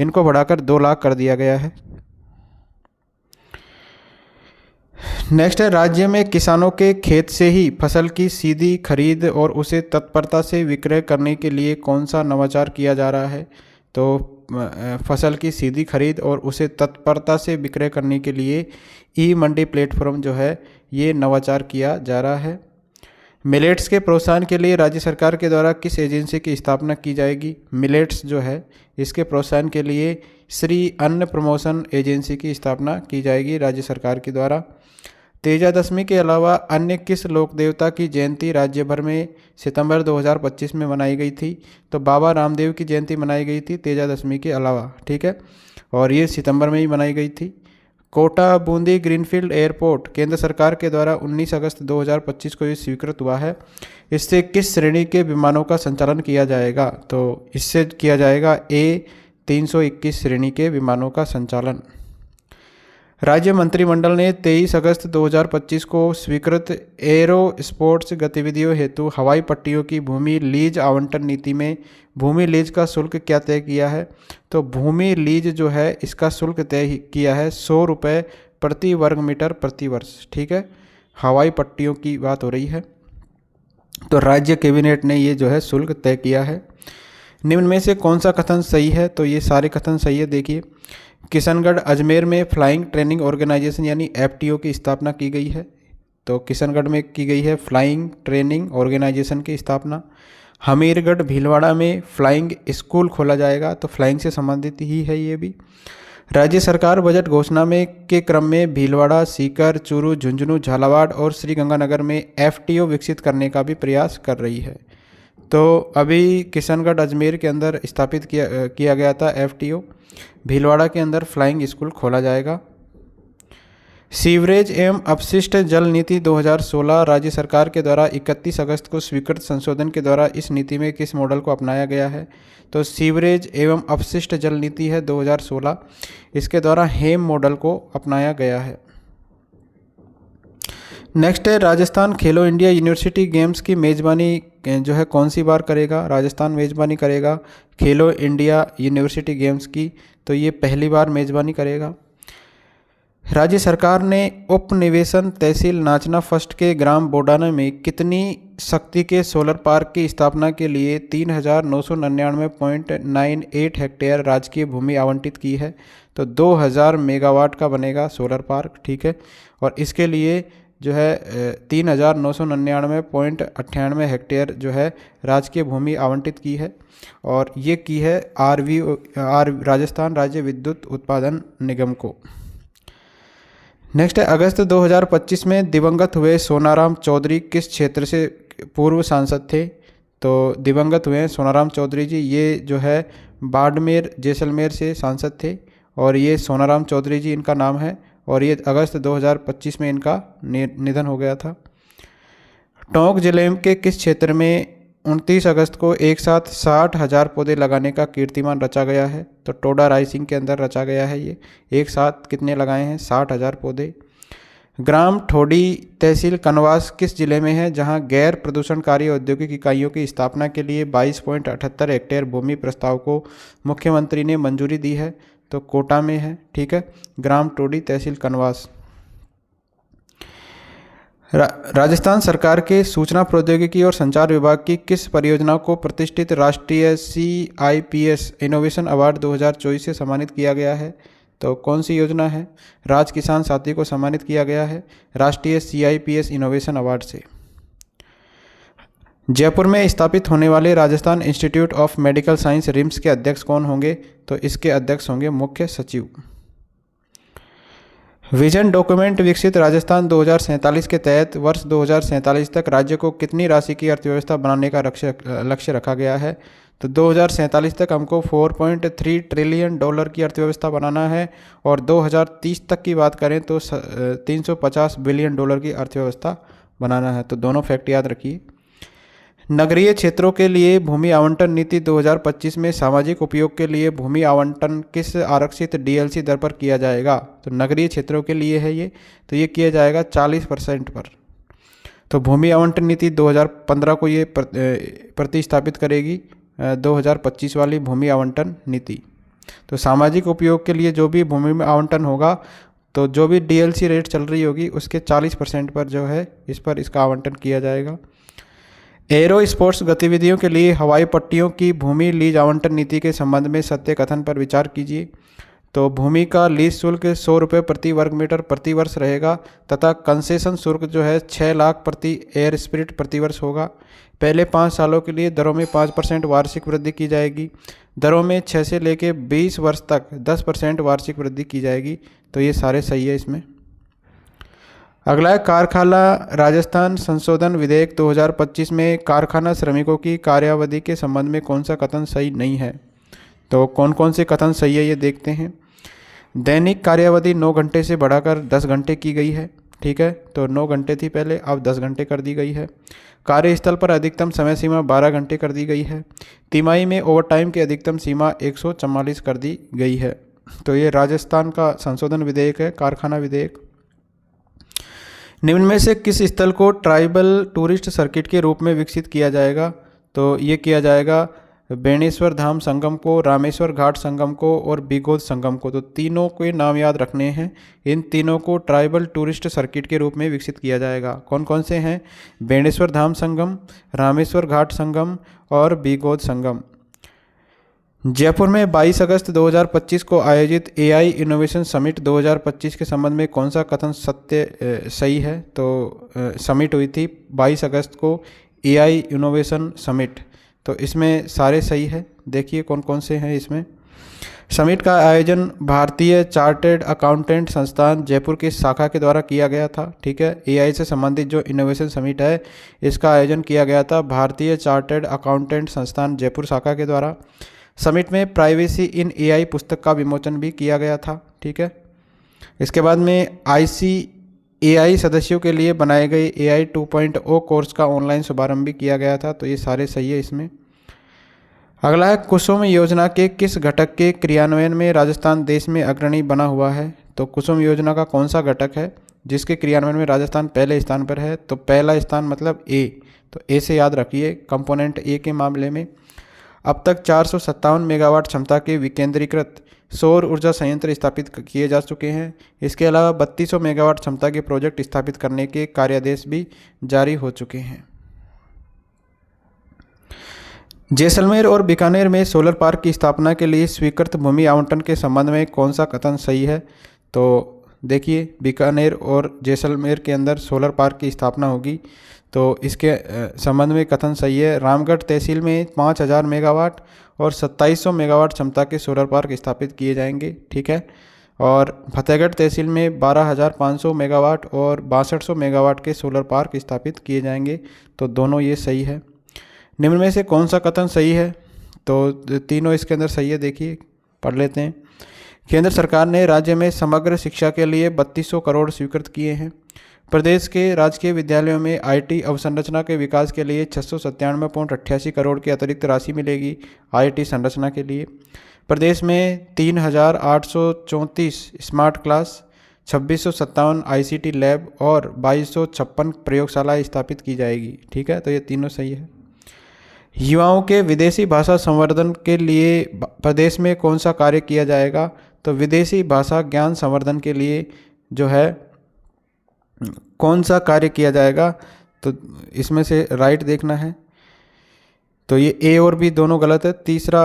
इनको बढ़ाकर 2 लाख कर दिया गया है। नेक्स्ट है, राज्य में किसानों के खेत से ही फसल की सीधी खरीद और उसे तत्परता से विक्रय करने के लिए कौन सा नवाचार किया जा रहा है। तो फसल की सीधी खरीद और उसे तत्परता से विक्रय करने के लिए ई मंडी प्लेटफॉर्म जो है ये नवाचार किया जा रहा है। मिलेट्स के प्रोत्साहन के लिए राज्य सरकार के द्वारा किस एजेंसी की स्थापना की जाएगी। मिलेट्स जो है इसके प्रोत्साहन के लिए श्री अन्न प्रमोशन एजेंसी की स्थापना की जाएगी राज्य सरकार के द्वारा। तेजादशमी के अलावा अन्य किस लोक देवता की जयंती राज्य भर में सितंबर 2025 में मनाई गई थी। तो बाबा रामदेव की जयंती मनाई गई थी तेजादशमी के अलावा, ठीक है, और ये सितंबर में ही मनाई गई थी। कोटा बूंदी ग्रीनफील्ड एयरपोर्ट केंद्र सरकार के द्वारा 19 अगस्त 2025 को ये स्वीकृत हुआ है। इससे किस श्रेणी के विमानों का संचालन किया जाएगा। तो इससे किया जाएगा A321 श्रेणी के विमानों का संचालन। राज्य मंत्रिमंडल ने 23 अगस्त 2025 को स्वीकृत एरो स्पोर्ट्स गतिविधियों हेतु हवाई पट्टियों की भूमि लीज आवंटन नीति में भूमि लीज का शुल्क क्या तय किया है। तो भूमि लीज जो है इसका शुल्क तय किया है 100 रुपये प्रति वर्ग मीटर प्रति वर्ष, ठीक है, हवाई पट्टियों की बात हो रही है। तो राज्य कैबिनेट ने ये जो है शुल्क तय किया है। निम्न में से कौन सा कथन सही है। तो ये सारे कथन सही है। देखिए, किशनगढ़ अजमेर में फ्लाइंग ट्रेनिंग ऑर्गेनाइजेशन यानी FTO की स्थापना की गई है। तो किशनगढ़ में की गई है फ्लाइंग ट्रेनिंग ऑर्गेनाइजेशन की स्थापना। हमीरगढ़ भीलवाड़ा में फ्लाइंग स्कूल खोला जाएगा। तो फ्लाइंग से संबंधित ही है ये भी। राज्य सरकार बजट घोषणा में के क्रम में भीलवाड़ा, सीकर, चूरू, झुंझुनू, झालावाड़ और श्रीगंगानगर में FTO विकसित करने का भी प्रयास कर रही है। तो अभी किशनगढ़ अजमेर के अंदर स्थापित किया गया था FTO। भीलवाड़ा के अंदर फ्लाइंग स्कूल खोला जाएगा। सीवरेज एवं अपशिष्ट जल नीति 2016 राज्य सरकार के द्वारा 31 अगस्त को स्वीकृत संशोधन के द्वारा इस नीति में किस मॉडल को अपनाया गया है। तो सीवरेज एवं अपशिष्ट जल नीति है 2016, इसके द्वारा हेम मॉडल को अपनाया गया है। नेक्स्ट है, राजस्थान खेलो इंडिया यूनिवर्सिटी गेम्स की मेज़बानी जो है कौन सी बार करेगा। राजस्थान मेज़बानी करेगा खेलो इंडिया यूनिवर्सिटी गेम्स की। तो ये पहली बार मेज़बानी करेगा। राज्य सरकार ने उपनिवेशन तहसील नाचना फर्स्ट के ग्राम बोडाना में कितनी शक्ति के सोलर पार्क की स्थापना के लिए 3999.98 हेक्टेयर राजकीय भूमि आवंटित की है। तो 2000 मेगावाट का बनेगा सोलर पार्क, ठीक है, और इसके लिए जो है 3999.98 हेक्टेयर जो है राजकीय भूमि आवंटित की है, और ये की है राजस्थान राज्य विद्युत उत्पादन निगम को। नेक्स्ट है, अगस्त 2025 में दिवंगत हुए सोनाराम चौधरी किस क्षेत्र से पूर्व सांसद थे। तो दिवंगत हुए सोनाराम चौधरी जी, ये जो है बाड़मेर जैसलमेर से सांसद थे, और ये सोनाराम चौधरी जी इनका नाम है, और ये अगस्त 2025 में इनका निधन हो गया था। टोंक जिले के किस क्षेत्र में 29 अगस्त को एक साथ 60,000 पौधे लगाने का कीर्तिमान रचा गया है। तो टोडा रायसिंह के अंदर रचा गया है ये। एक साथ कितने लगाए हैं, 60,000 पौधे। ग्राम ठोडी तहसील कनवास किस जिले में है, जहां गैर प्रदूषणकारी औद्योगिक इकाइयों की स्थापना के लिए 22.78 हेक्टेयर भूमि प्रस्ताव को मुख्यमंत्री ने मंजूरी दी है। तो कोटा में है, ठीक है, ग्राम टोडी तहसील कनवास। राजस्थान सरकार के सूचना प्रौद्योगिकी और संचार विभाग की किस परियोजना को प्रतिष्ठित राष्ट्रीय CIPS इनोवेशन अवार्ड 2024 से सम्मानित किया गया है। तो कौन सी योजना है। राज किसान साथी को सम्मानित किया गया है राष्ट्रीय CIPS इनोवेशन अवार्ड से। जयपुर में स्थापित होने वाले Rajasthan institute of medical science RIMS के अध्यक्ष कौन होंगे। तो इसके अध्यक्ष होंगे मुख्य सचिव। विजन डॉक्यूमेंट विकसित राजस्थान 2047 के तहत वर्ष 2047 तक राज्य को कितनी राशि की अर्थव्यवस्था बनाने का लक्ष्य रखा गया है। तो 2047 तक हमको 4.3 ट्रिलियन डॉलर की अर्थव्यवस्था बनाना है, और 2030 तक की बात करें तो 350 बिलियन डॉलर की अर्थव्यवस्था बनाना है। तो दोनों फैक्ट याद रखिए। नगरीय क्षेत्रों के लिए भूमि आवंटन नीति 2025 में सामाजिक उपयोग के लिए भूमि आवंटन किस आरक्षित डीएलसी दर पर किया जाएगा? तो नगरीय क्षेत्रों के लिए है ये, तो ये किया जाएगा 40% पर। तो भूमि आवंटन नीति 2015 को ये प्रतिस्थापित करेगी 2025 वाली भूमि आवंटन नीति। तो सामाजिक उपयोग के लिए जो भी भूमि में आवंटन होगा, तो जो भी डीएलसी रेट चल रही होगी उसके 40% पर जो है इस पर इसका आवंटन किया जाएगा। एरो स्पोर्ट्स गतिविधियों के लिए हवाई पट्टियों की भूमि लीज आवंटन नीति के संबंध में सत्य कथन पर विचार कीजिए। तो भूमि का लीज शुल्क 100 रुपये प्रति वर्ग मीटर प्रति वर्ष रहेगा, तथा कंसेशन शुल्क जो है 6 लाख प्रति एयर स्पिरिट प्रति वर्ष होगा। पहले 5 सालों के लिए दरों में 5% वार्षिक वृद्धि की जाएगी। दरों में 6 से लेकर 20 वर्ष तक 10% वार्षिक वृद्धि की जाएगी। तो ये सारे सही है इसमें। अगला है कारखाना राजस्थान संशोधन विधेयक 2025 में कारखाना श्रमिकों की कार्यावधि के संबंध में कौन सा कथन सही नहीं है? तो कौन कौन से कथन सही है ये देखते हैं। दैनिक कार्यावधि 9 घंटे से बढ़ाकर 10 घंटे की गई है, ठीक है। तो 9 घंटे थी पहले, अब 10 घंटे कर दी गई है। कार्यस्थल पर अधिकतम समय सीमा 12 घंटे कर दी गई है। तिमाही में ओवरटाइम की अधिकतम सीमा 144 कर दी गई है। तो ये राजस्थान का संशोधन विधेयक है, कारखाना विधेयक। निम्न में से किस स्थल को ट्राइबल टूरिस्ट सर्किट के रूप में विकसित किया जाएगा? तो ये किया जाएगा बेणेश्वर धाम संगम को, रामेश्वर घाट संगम को और बिगोद संगम को। तो तीनों के नाम याद रखने हैं। इन तीनों को ट्राइबल टूरिस्ट सर्किट के रूप में विकसित किया जाएगा। कौन कौन से हैं? बेणेश्वर धाम संगम, रामेश्वर घाट संगम और बिगोद संगम। जयपुर में 22 अगस्त 2025 को आयोजित एआई इनोवेशन समिट 2025 के संबंध में कौन सा कथन सही है? तो समिट हुई थी 22 अगस्त को एआई इनोवेशन समिट। तो इसमें सारे सही है। देखिए कौन कौन से हैं इसमें। समिट का आयोजन भारतीय चार्टर्ड अकाउंटेंट संस्थान जयपुर की शाखा के द्वारा किया गया था, ठीक है। एआई से संबंधित जो इनोवेशन समिट है इसका आयोजन किया गया था भारतीय चार्टर्ड अकाउंटेंट संस्थान जयपुर शाखा के द्वारा। समिट में प्राइवेसी इन एआई पुस्तक का विमोचन भी किया गया था, ठीक है। इसके बाद में ICAI सदस्यों के लिए बनाए गए AI 2.0 कोर्स का ऑनलाइन शुभारंभ भी किया गया था। तो ये सारे सही है इसमें। अगला है कुसुम योजना के किस घटक के क्रियान्वयन में राजस्थान देश में अग्रणी बना हुआ है? तो कुसुम योजना का कौन सा घटक है जिसके क्रियान्वयन में राजस्थान पहले स्थान पर है? तो पहला स्थान मतलब A। तो A से याद रखिए कंपोनेंट A के मामले में अब तक 457 मेगावाट क्षमता के विकेंद्रीकृत सौर ऊर्जा संयंत्र स्थापित किए जा चुके हैं। इसके अलावा 3200 मेगावाट क्षमता के प्रोजेक्ट स्थापित करने के कार्यादेश भी जारी हो चुके हैं। जैसलमेर और बीकानेर में सोलर पार्क की स्थापना के लिए स्वीकृत भूमि आवंटन के संबंध में कौन सा कथन सही है? तो देखिए बीकानेर और जैसलमेर के अंदर सोलर पार्क की स्थापना होगी, तो इसके संबंध में कथन सही है। रामगढ़ तहसील में 5000 मेगावाट और 2700 मेगावाट क्षमता के सोलर पार्क स्थापित किए जाएंगे, ठीक है। और फतेहगढ़ तहसील में 12500 मेगावाट और 6200 मेगावाट के सोलर पार्क स्थापित किए जाएंगे। तो दोनों ये सही है। निम्न में से कौन सा कथन सही है? तो तीनों इसके अंदर सही है। देखिए पढ़ लेते हैं। केंद्र सरकार ने राज्य में समग्र शिक्षा के लिए 3200 करोड़ स्वीकृत किए हैं। प्रदेश के राजकीय विद्यालयों में IT अवसंरचना के विकास के लिए 697.88 करोड़ की अतिरिक्त राशि मिलेगी IT संरचना के लिए। प्रदेश में 3834 स्मार्ट क्लास, 2657 ICT लैब और 2256 प्रयोगशालाएँ स्थापित की जाएगी, ठीक है। तो ये तीनों सही है। युवाओं के विदेशी भाषा संवर्धन के लिए प्रदेश में कौन सा कार्य किया जाएगा? तो विदेशी भाषा ज्ञान संवर्धन के लिए जो है कौन सा कार्य किया जाएगा? तो इसमें से राइट देखना है। तो ये A और B दोनों गलत है। तीसरा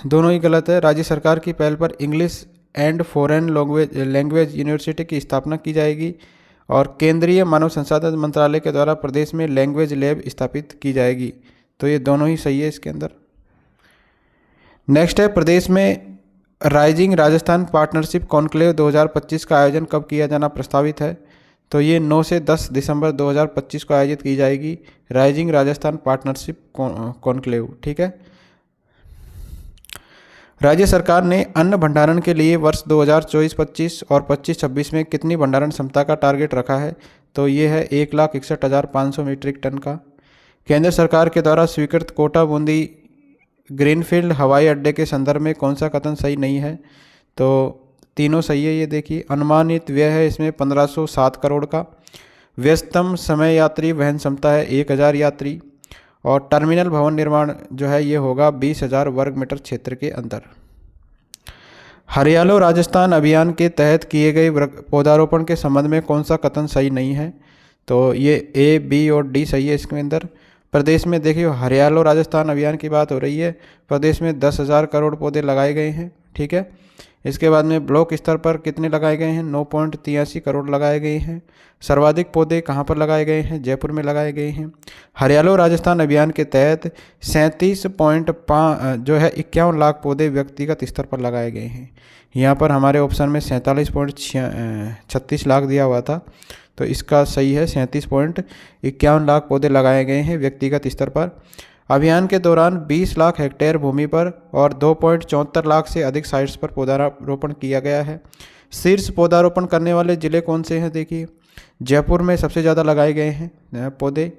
दोनों ही गलत है। राज्य सरकार की पहल पर English and foreign language university की स्थापना की जाएगी और केंद्रीय मानव संसाधन मंत्रालय के द्वारा प्रदेश में लैंग्वेज लैब स्थापित की जाएगी। तो ये दोनों ही सही है इसके अंदर। नेक्स्ट है प्रदेश में राइजिंग राजस्थान पार्टनरशिप कॉन्क्लेव 2025 का आयोजन कब किया जाना प्रस्तावित है? तो ये 9 से 10 दिसंबर 2025 को आयोजित की जाएगी राइजिंग राजस्थान पार्टनरशिप कॉन्क्लेव, ठीक है। राज्य सरकार ने अन्न भंडारण के लिए वर्ष 2024-25 और 25-26 में कितनी भंडारण क्षमता का टारगेट रखा है? तो ये है 1,61,500 मीट्रिक टन का। केंद्र सरकार के द्वारा स्वीकृत कोटा बूंदी ग्रीनफील्ड हवाई अड्डे के संदर्भ में कौन सा कथन सही नहीं है? तो तीनों सही है। ये देखिए, अनुमानित व्यय है इसमें 1507 करोड़ का। व्यस्तम समय यात्री वहन क्षमता है 1000 यात्री। और टर्मिनल भवन निर्माण जो है ये होगा 20,000 वर्ग मीटर क्षेत्र के अंदर। हरियालो राजस्थान अभियान के तहत किए गए पौधारोपण के संबंध में कौन सा कथन सही नहीं है? तो ये ए, बी और डी सही है इसके अंदर। प्रदेश में देखिए, हरियालो राजस्थान अभियान की बात हो रही है। प्रदेश में 10,000 करोड़ पौधे लगाए गए हैं, ठीक है। इसके बाद में ब्लॉक स्तर पर कितने लगाए गए हैं? 9.83 करोड़ लगाए गए हैं। सर्वाधिक पौधे कहाँ पर लगाए गए हैं? जयपुर में लगाए गए हैं। हरियालो राजस्थान अभियान के तहत 37.5 जो है 51 लाख पौधे व्यक्तिगत स्तर पर लगाए गए हैं। यहाँ पर हमारे ऑप्शन में 47.36 लाख दिया हुआ था, तो इसका सही है 37.51 लाख पौधे लगाए गए हैं व्यक्तिगत स्तर पर। अभियान के दौरान 20 लाख हेक्टेयर भूमि पर और 2.74 लाख से अधिक साइट्स पर पौधारोपण किया गया है। शीर्ष पौधारोपण करने वाले ज़िले कौन से हैं? देखिए, जयपुर में सबसे ज़्यादा लगाए गए हैं पौधे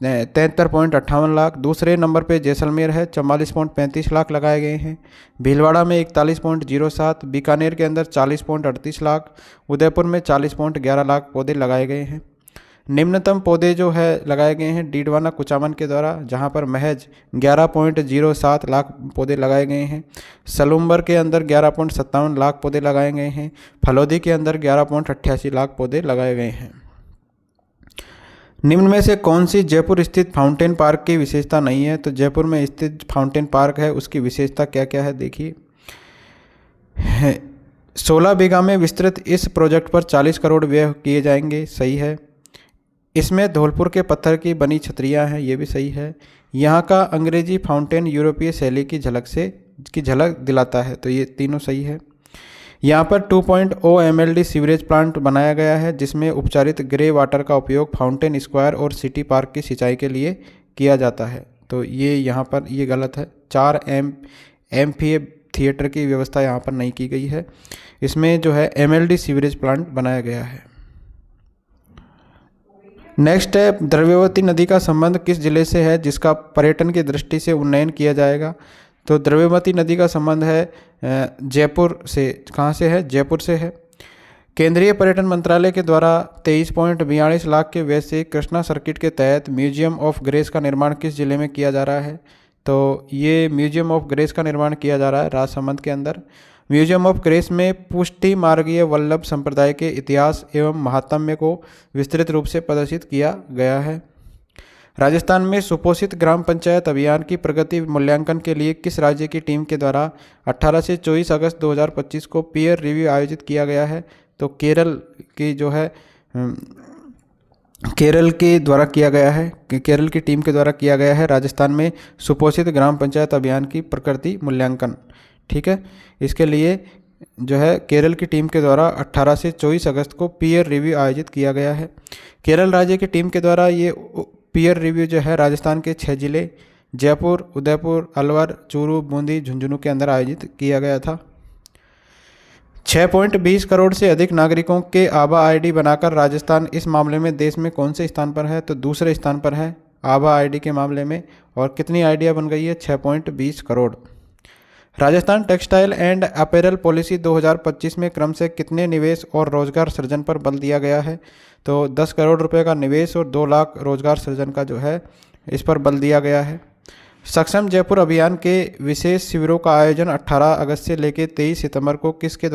73.58 लाख। दूसरे नंबर पे जैसलमेर है, 44.35 लाख लगाए गए हैं। भीलवाड़ा में 41.07, बीकानेर के अंदर 40.38 लाख, उदयपुर में 40.11 लाख पौधे लगाए गए हैं। निम्नतम पौधे जो है लगाए गए हैं डीडवाना कुचामन के द्वारा, जहां पर महज 11.07 लाख पौधे लगाए गए हैं। सलूम्बर के अंदर 11.57 लाख पौधे लगाए गए हैं। फलोदी के अंदर 11.88 लाख पौधे लगाए गए हैं। निम्न में से कौन सी जयपुर स्थित फाउंटेन पार्क की विशेषता नहीं है? तो जयपुर में स्थित फाउंटेन पार्क है, उसकी विशेषता क्या क्या है देखिए। 16 बीघा में विस्तृत इस प्रोजेक्ट पर 40 करोड़ व्यय किए जाएंगे, सही है। इसमें धौलपुर के पत्थर की बनी छतरियां हैं, ये भी सही है। यहाँ का अंग्रेजी फाउंटेन यूरोपीय शैली की झलक दिलाता है, तो ये तीनों सही है। यहाँ पर 2.0 MLD सीवरेज प्लांट बनाया गया है, जिसमें उपचारित ग्रे वाटर का उपयोग फाउंटेन स्क्वायर और सिटी पार्क की सिंचाई के लिए किया जाता है, तो ये यहाँ पर ये गलत है। 4 एम्फी थिएटर की व्यवस्था यहाँ पर नहीं की गई है। इसमें जो है MLD सीवरेज प्लांट बनाया गया है। नेक्स्ट है, द्रव्यवती नदी का संबंध किस जिले से है जिसका पर्यटन की दृष्टि से उन्नयन किया जाएगा? तो द्रव्यवती नदी का संबंध है जयपुर से। कहाँ से है? जयपुर से है। केंद्रीय पर्यटन मंत्रालय के द्वारा 23.42 लाख के व्यय से कृष्णा सर्किट के तहत म्यूजियम ऑफ ग्रेस का निर्माण किस जिले में किया जा रहा है? तो ये म्यूजियम ऑफ ग्रेस का निर्माण किया जा रहा है राजसमंद के अंदर। म्यूजियम ऑफ ग्रेस में पुष्टि मार्गीय वल्लभ संप्रदाय के इतिहास एवं महात्म्य को विस्तृत रूप से प्रदर्शित किया गया है। राजस्थान में सुपोषित ग्राम पंचायत अभियान की प्रगति मूल्यांकन के लिए किस राज्य की टीम के द्वारा 18 से 24 अगस्त 2025 को पीयर रिव्यू आयोजित किया गया है? तो केरल की जो है केरल के द्वारा किया गया है, केरल की टीम के द्वारा किया गया है राजस्थान में सुपोषित ग्राम पंचायत अभियान की प्रगति मूल्यांकन, ठीक है। इसके लिए जो है केरल की टीम के द्वारा 18 से 24 अगस्त को पीयर रिव्यू आयोजित किया गया है। केरल राज्य की टीम के द्वारा ये पीयर रिव्यू जो है राजस्थान के 6 जिले जयपुर, उदयपुर, अलवर, चूरू, बूंदी, झुंझुनू के अंदर आयोजित किया गया था। 6.20 करोड़ से अधिक नागरिकों के आभा आईडी बनाकर राजस्थान इस मामले में देश में कौन से स्थान पर है? तो दूसरे स्थान पर है आभा आईडी के मामले में। और कितनी आईडिया बन गई है? 6.20 crore. Rajasthan textile and apparel policy 2025 में क्रम से कितने निवेश और रोजगार सृजन पर बल दिया गया है? तो 10 करोड़ रुपए का निवेश और 2 लाख रोजगार सृजन का जो है इस पर बल दिया गया है। सक्षम जयपुर अभियान के विशेष शिविरों का आयोजन 18 अगस्त से लेकर 23 सितंबर को किसके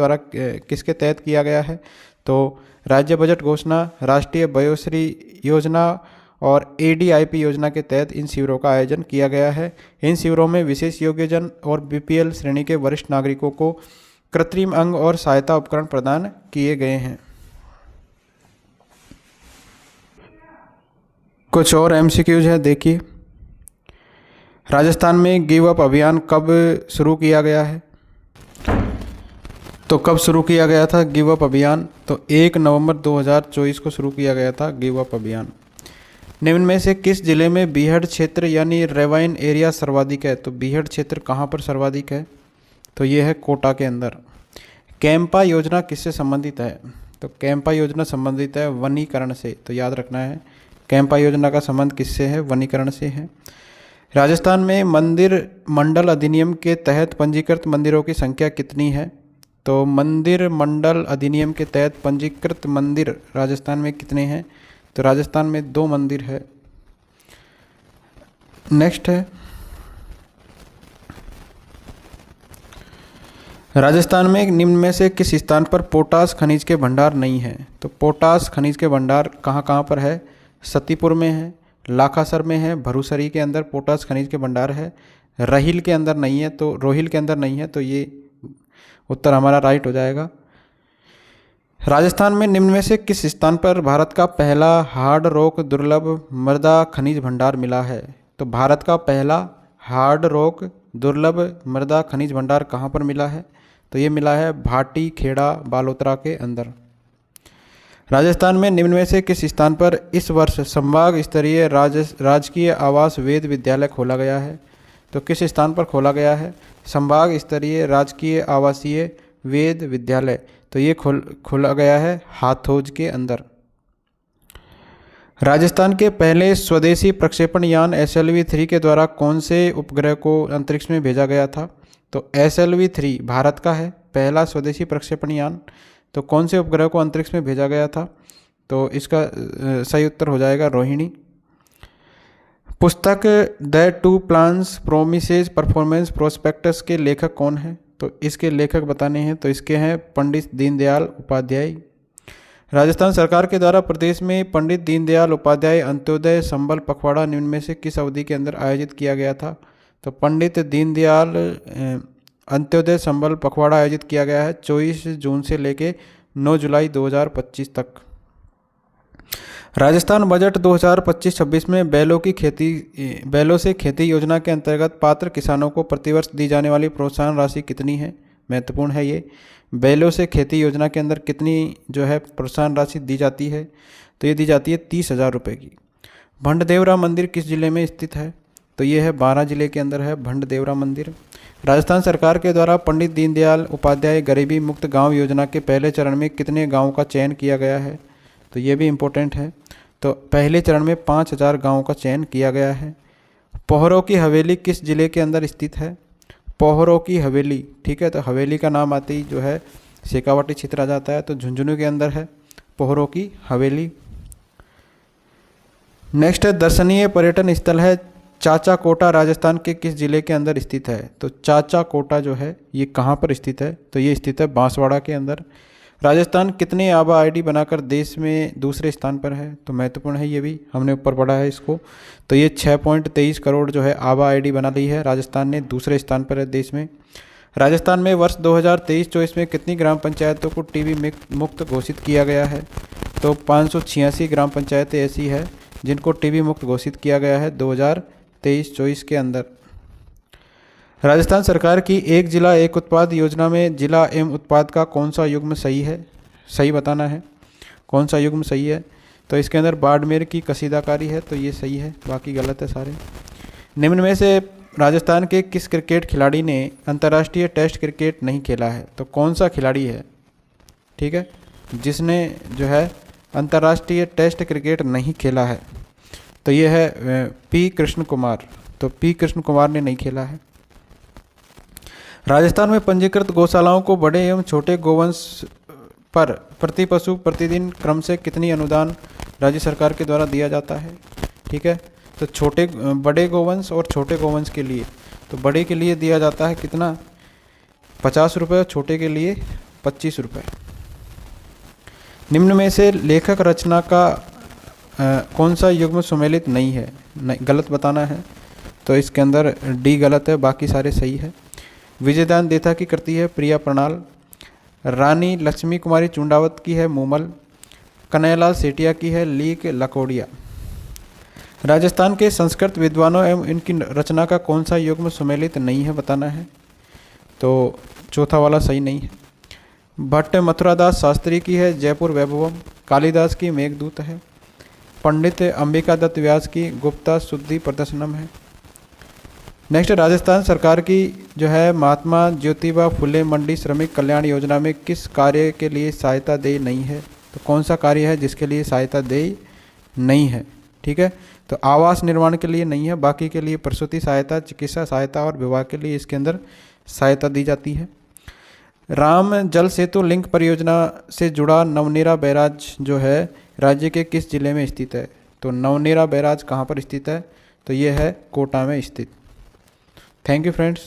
तहत किया गया है? तो राज्य बजट घोषणा, राष्ट्रीय वयोश्री योजना और ADIP योजना के तहत इन शिविरों का आयोजन किया गया है। इन शिविरों में विशेष योग्यजन और BPL श्रेणी के वरिष्ठ नागरिकों को कृत्रिम अंग और सहायता उपकरण प्रदान किए गए हैं। कुछ और MCQs है, देखिए। राजस्थान में गिव अप अभियान कब शुरू किया गया है? तो कब शुरू किया गया था गिव अप अभियान? तो 1 नवंबर 2024 को शुरू किया गया था गिव अप अभियान। निम्न में से किस जिले में बीहड़ क्षेत्र यानी रेवाइन एरिया सर्वाधिक है? तो बीहड़ क्षेत्र कहाँ पर सर्वाधिक है? तो ये है कोटा के अंदर। कैंपा योजना किससे संबंधित है? तो कैंपा योजना संबंधित है वनीकरण से, तो याद रखना है कैंपा योजना का संबंध किससे है? वनीकरण से है। राजस्थान में मंदिर मंडल अधिनियम के तहत पंजीकृत मंदिरों की संख्या कितनी है? तो मंदिर मंडल अधिनियम के तहत पंजीकृत मंदिर राजस्थान में कितने हैं? तो राजस्थान में 2 मंदिर है। नेक्स्ट है, राजस्थान में निम्न में से किस स्थान पर पोटास खनिज के भंडार नहीं है? तो पोटास खनिज के भंडार कहाँ कहाँ पर है? सतीपुर में है, लाखासर में है, भरूसरी के अंदर पोटास खनिज के भंडार है, रहील के अंदर नहीं है, तो रोहिल के अंदर नहीं है, तो ये उत्तर हमारा राइट हो जाएगा। राजस्थान में निम्न में से किस स्थान पर भारत का पहला हार्ड रॉक दुर्लभ मृदा खनिज भंडार मिला है? तो भारत का पहला हार्ड रॉक दुर्लभ मृदा खनिज भंडार कहाँ पर मिला है? तो ये मिला है भाटी खेड़ा बालोतरा के अंदर। राजस्थान में निम्न में से किस स्थान पर इस वर्ष संभाग स्तरीय राजकीय आवास वेद विद्यालय खोला गया है? तो किस स्थान पर खोला गया है? संभाग स्तरीय राजकीय आवासीय वेद विद्यालय, तो ये खोला गया है हाथोज के अंदर। राजस्थान के पहले स्वदेशी प्रक्षेपण यान SLV-3 के द्वारा कौन से उपग्रह को अंतरिक्ष में भेजा गया था? तो SLV-3 भारत का है पहला स्वदेशी प्रक्षेपण यान। तो कौन से उपग्रह को अंतरिक्ष में भेजा गया था? तो इसका सही उत्तर हो जाएगा रोहिणी। पुस्तक the 2 plans promises performance prospectus के लेखक कौन है? तो इसके लेखक बताने हैं, तो इसके हैं पंडित दीनदयाल उपाध्याय। राजस्थान सरकार के द्वारा प्रदेश में पंडित दीनदयाल उपाध्याय अंत्योदय संबल पखवाड़ा निम्न में से किस अवधि के अंदर आयोजित किया गया था? तो पंडित दीनदयाल अंत्योदय संबल पखवाड़ा आयोजित किया गया है 24 जून से लेके 9 जुलाई 2025 तक। राजस्थान बजट 2025-26 में बैलों से खेती योजना के अंतर्गत पात्र किसानों को प्रतिवर्ष दी जाने वाली प्रोत्साहन राशि कितनी है? महत्वपूर्ण है ये। बैलों से खेती योजना के अंदर कितनी जो है प्रोत्साहन राशि दी जाती है? तो ये दी जाती है 30,000 रुपये की। भंडदेवरा मंदिर किस जिले में स्थित है? तो ये है 12 जिले के अंदर है भंडदेवरा मंदिर। राजस्थान सरकार के द्वारा पंडित दीनदयाल उपाध्याय गरीबी मुक्त गांव योजना के पहले चरण में कितने गांवों का चयन किया गया है? तो ये भी इम्पोर्टेंट है। तो पहले चरण में 5,000 गांवों का चयन किया गया है। पोहरों की हवेली किस जिले के अंदर स्थित है? पोहरों की हवेली, ठीक है, तो हवेली का नाम आते ही जो है शेखावाटी क्षेत्र आ जाता है, तो झुंझुनू के अंदर है पोहरों की हवेली। नेक्स्ट है, दर्शनीय पर्यटन स्थल है चाचा कोटा राजस्थान के किस जिले के अंदर स्थित है? तो चाचा कोटा जो है ये कहाँ पर स्थित है? तो ये स्थित है बांसवाड़ा के अंदर। राजस्थान कितने आबा आईडी बनाकर देश में दूसरे स्थान पर है? तो महत्वपूर्ण है, ये भी हमने ऊपर पढ़ा है इसको। तो ये 6.23 करोड़ जो है आबा आईडी बना ली है राजस्थान ने, दूसरे स्थान पर है देश में। राजस्थान में वर्ष 2023-24 में कितनी ग्राम पंचायतों को टीबी मुक्त घोषित किया गया है? तो 586 ग्राम पंचायतें ऐसी है जिनको टीबी मुक्त घोषित किया गया है 2023-24 के अंदर। राजस्थान सरकार की एक जिला एक उत्पाद योजना में जिला एवं उत्पाद का कौन सा युग्म सही है? सही बताना है कौन सा युग्म सही है। तो इसके अंदर बाड़मेर की कसीदाकारी है, तो ये सही है, बाकी गलत है सारे। निम्न में से राजस्थान के किस क्रिकेट खिलाड़ी ने अंतर्राष्ट्रीय टेस्ट क्रिकेट नहीं खेला है? तो कौन सा खिलाड़ी है, ठीक है, जिसने जो है अंतर्राष्ट्रीय टेस्ट क्रिकेट नहीं खेला है? तो ये है पी कृष्ण कुमार। तो पी कृष्ण कुमार ने नहीं खेला है। राजस्थान में पंजीकृत गौशालाओं को बड़े एवं छोटे गोवंश पर प्रति पशु प्रतिदिन क्रम से कितनी अनुदान राज्य सरकार के द्वारा दिया जाता है? ठीक है, तो बड़े गोवंश और छोटे गोवंश के लिए, तो बड़े के लिए दिया जाता है कितना? 50 रुपये, छोटे के लिए 25 रुपये। निम्न में से लेखक रचना का कौन सा युग्म सुमेलित नहीं है? गलत बताना है। तो इसके अंदर डी गलत है, बाकी सारे सही है। विजयदान देथा की कृति है प्रिया प्रणाल। रानी लक्ष्मी कुमारी चुंडावत की है मूमल। कन्हैयालाल सेठिया की है लीक लकोड़िया। राजस्थान के संस्कृत विद्वानों एवं इनकी रचना का कौन सा युग्म सुमेलित नहीं है बताना है। तो चौथा वाला सही नहीं है। भट्ट मथुरादास शास्त्री की है जयपुर वैभवम। कालिदास की मेघदूत है। पंडित अंबिका दत्त व्यास की गुप्ता शुद्धि प्रदर्शनम है। नेक्स्ट, राजस्थान सरकार की जो है महात्मा ज्योतिबा फुले मंडी श्रमिक कल्याण योजना में किस कार्य के लिए सहायता देय नहीं है? तो कौन सा कार्य है जिसके लिए सहायता देय नहीं है? ठीक है, तो आवास निर्माण के लिए नहीं है, बाकी के लिए प्रसूति सहायता, चिकित्सा सहायता और विवाह के लिए इसके अंदर सहायता दी जाती है। राम जल सेतु लिंक परियोजना से जुड़ा नवनेरा बैराज जो है राज्य के किस जिले में स्थित है? तो नवनेरा बैराज कहाँ पर स्थित है? तो ये है कोटा में स्थित। Thank you friends.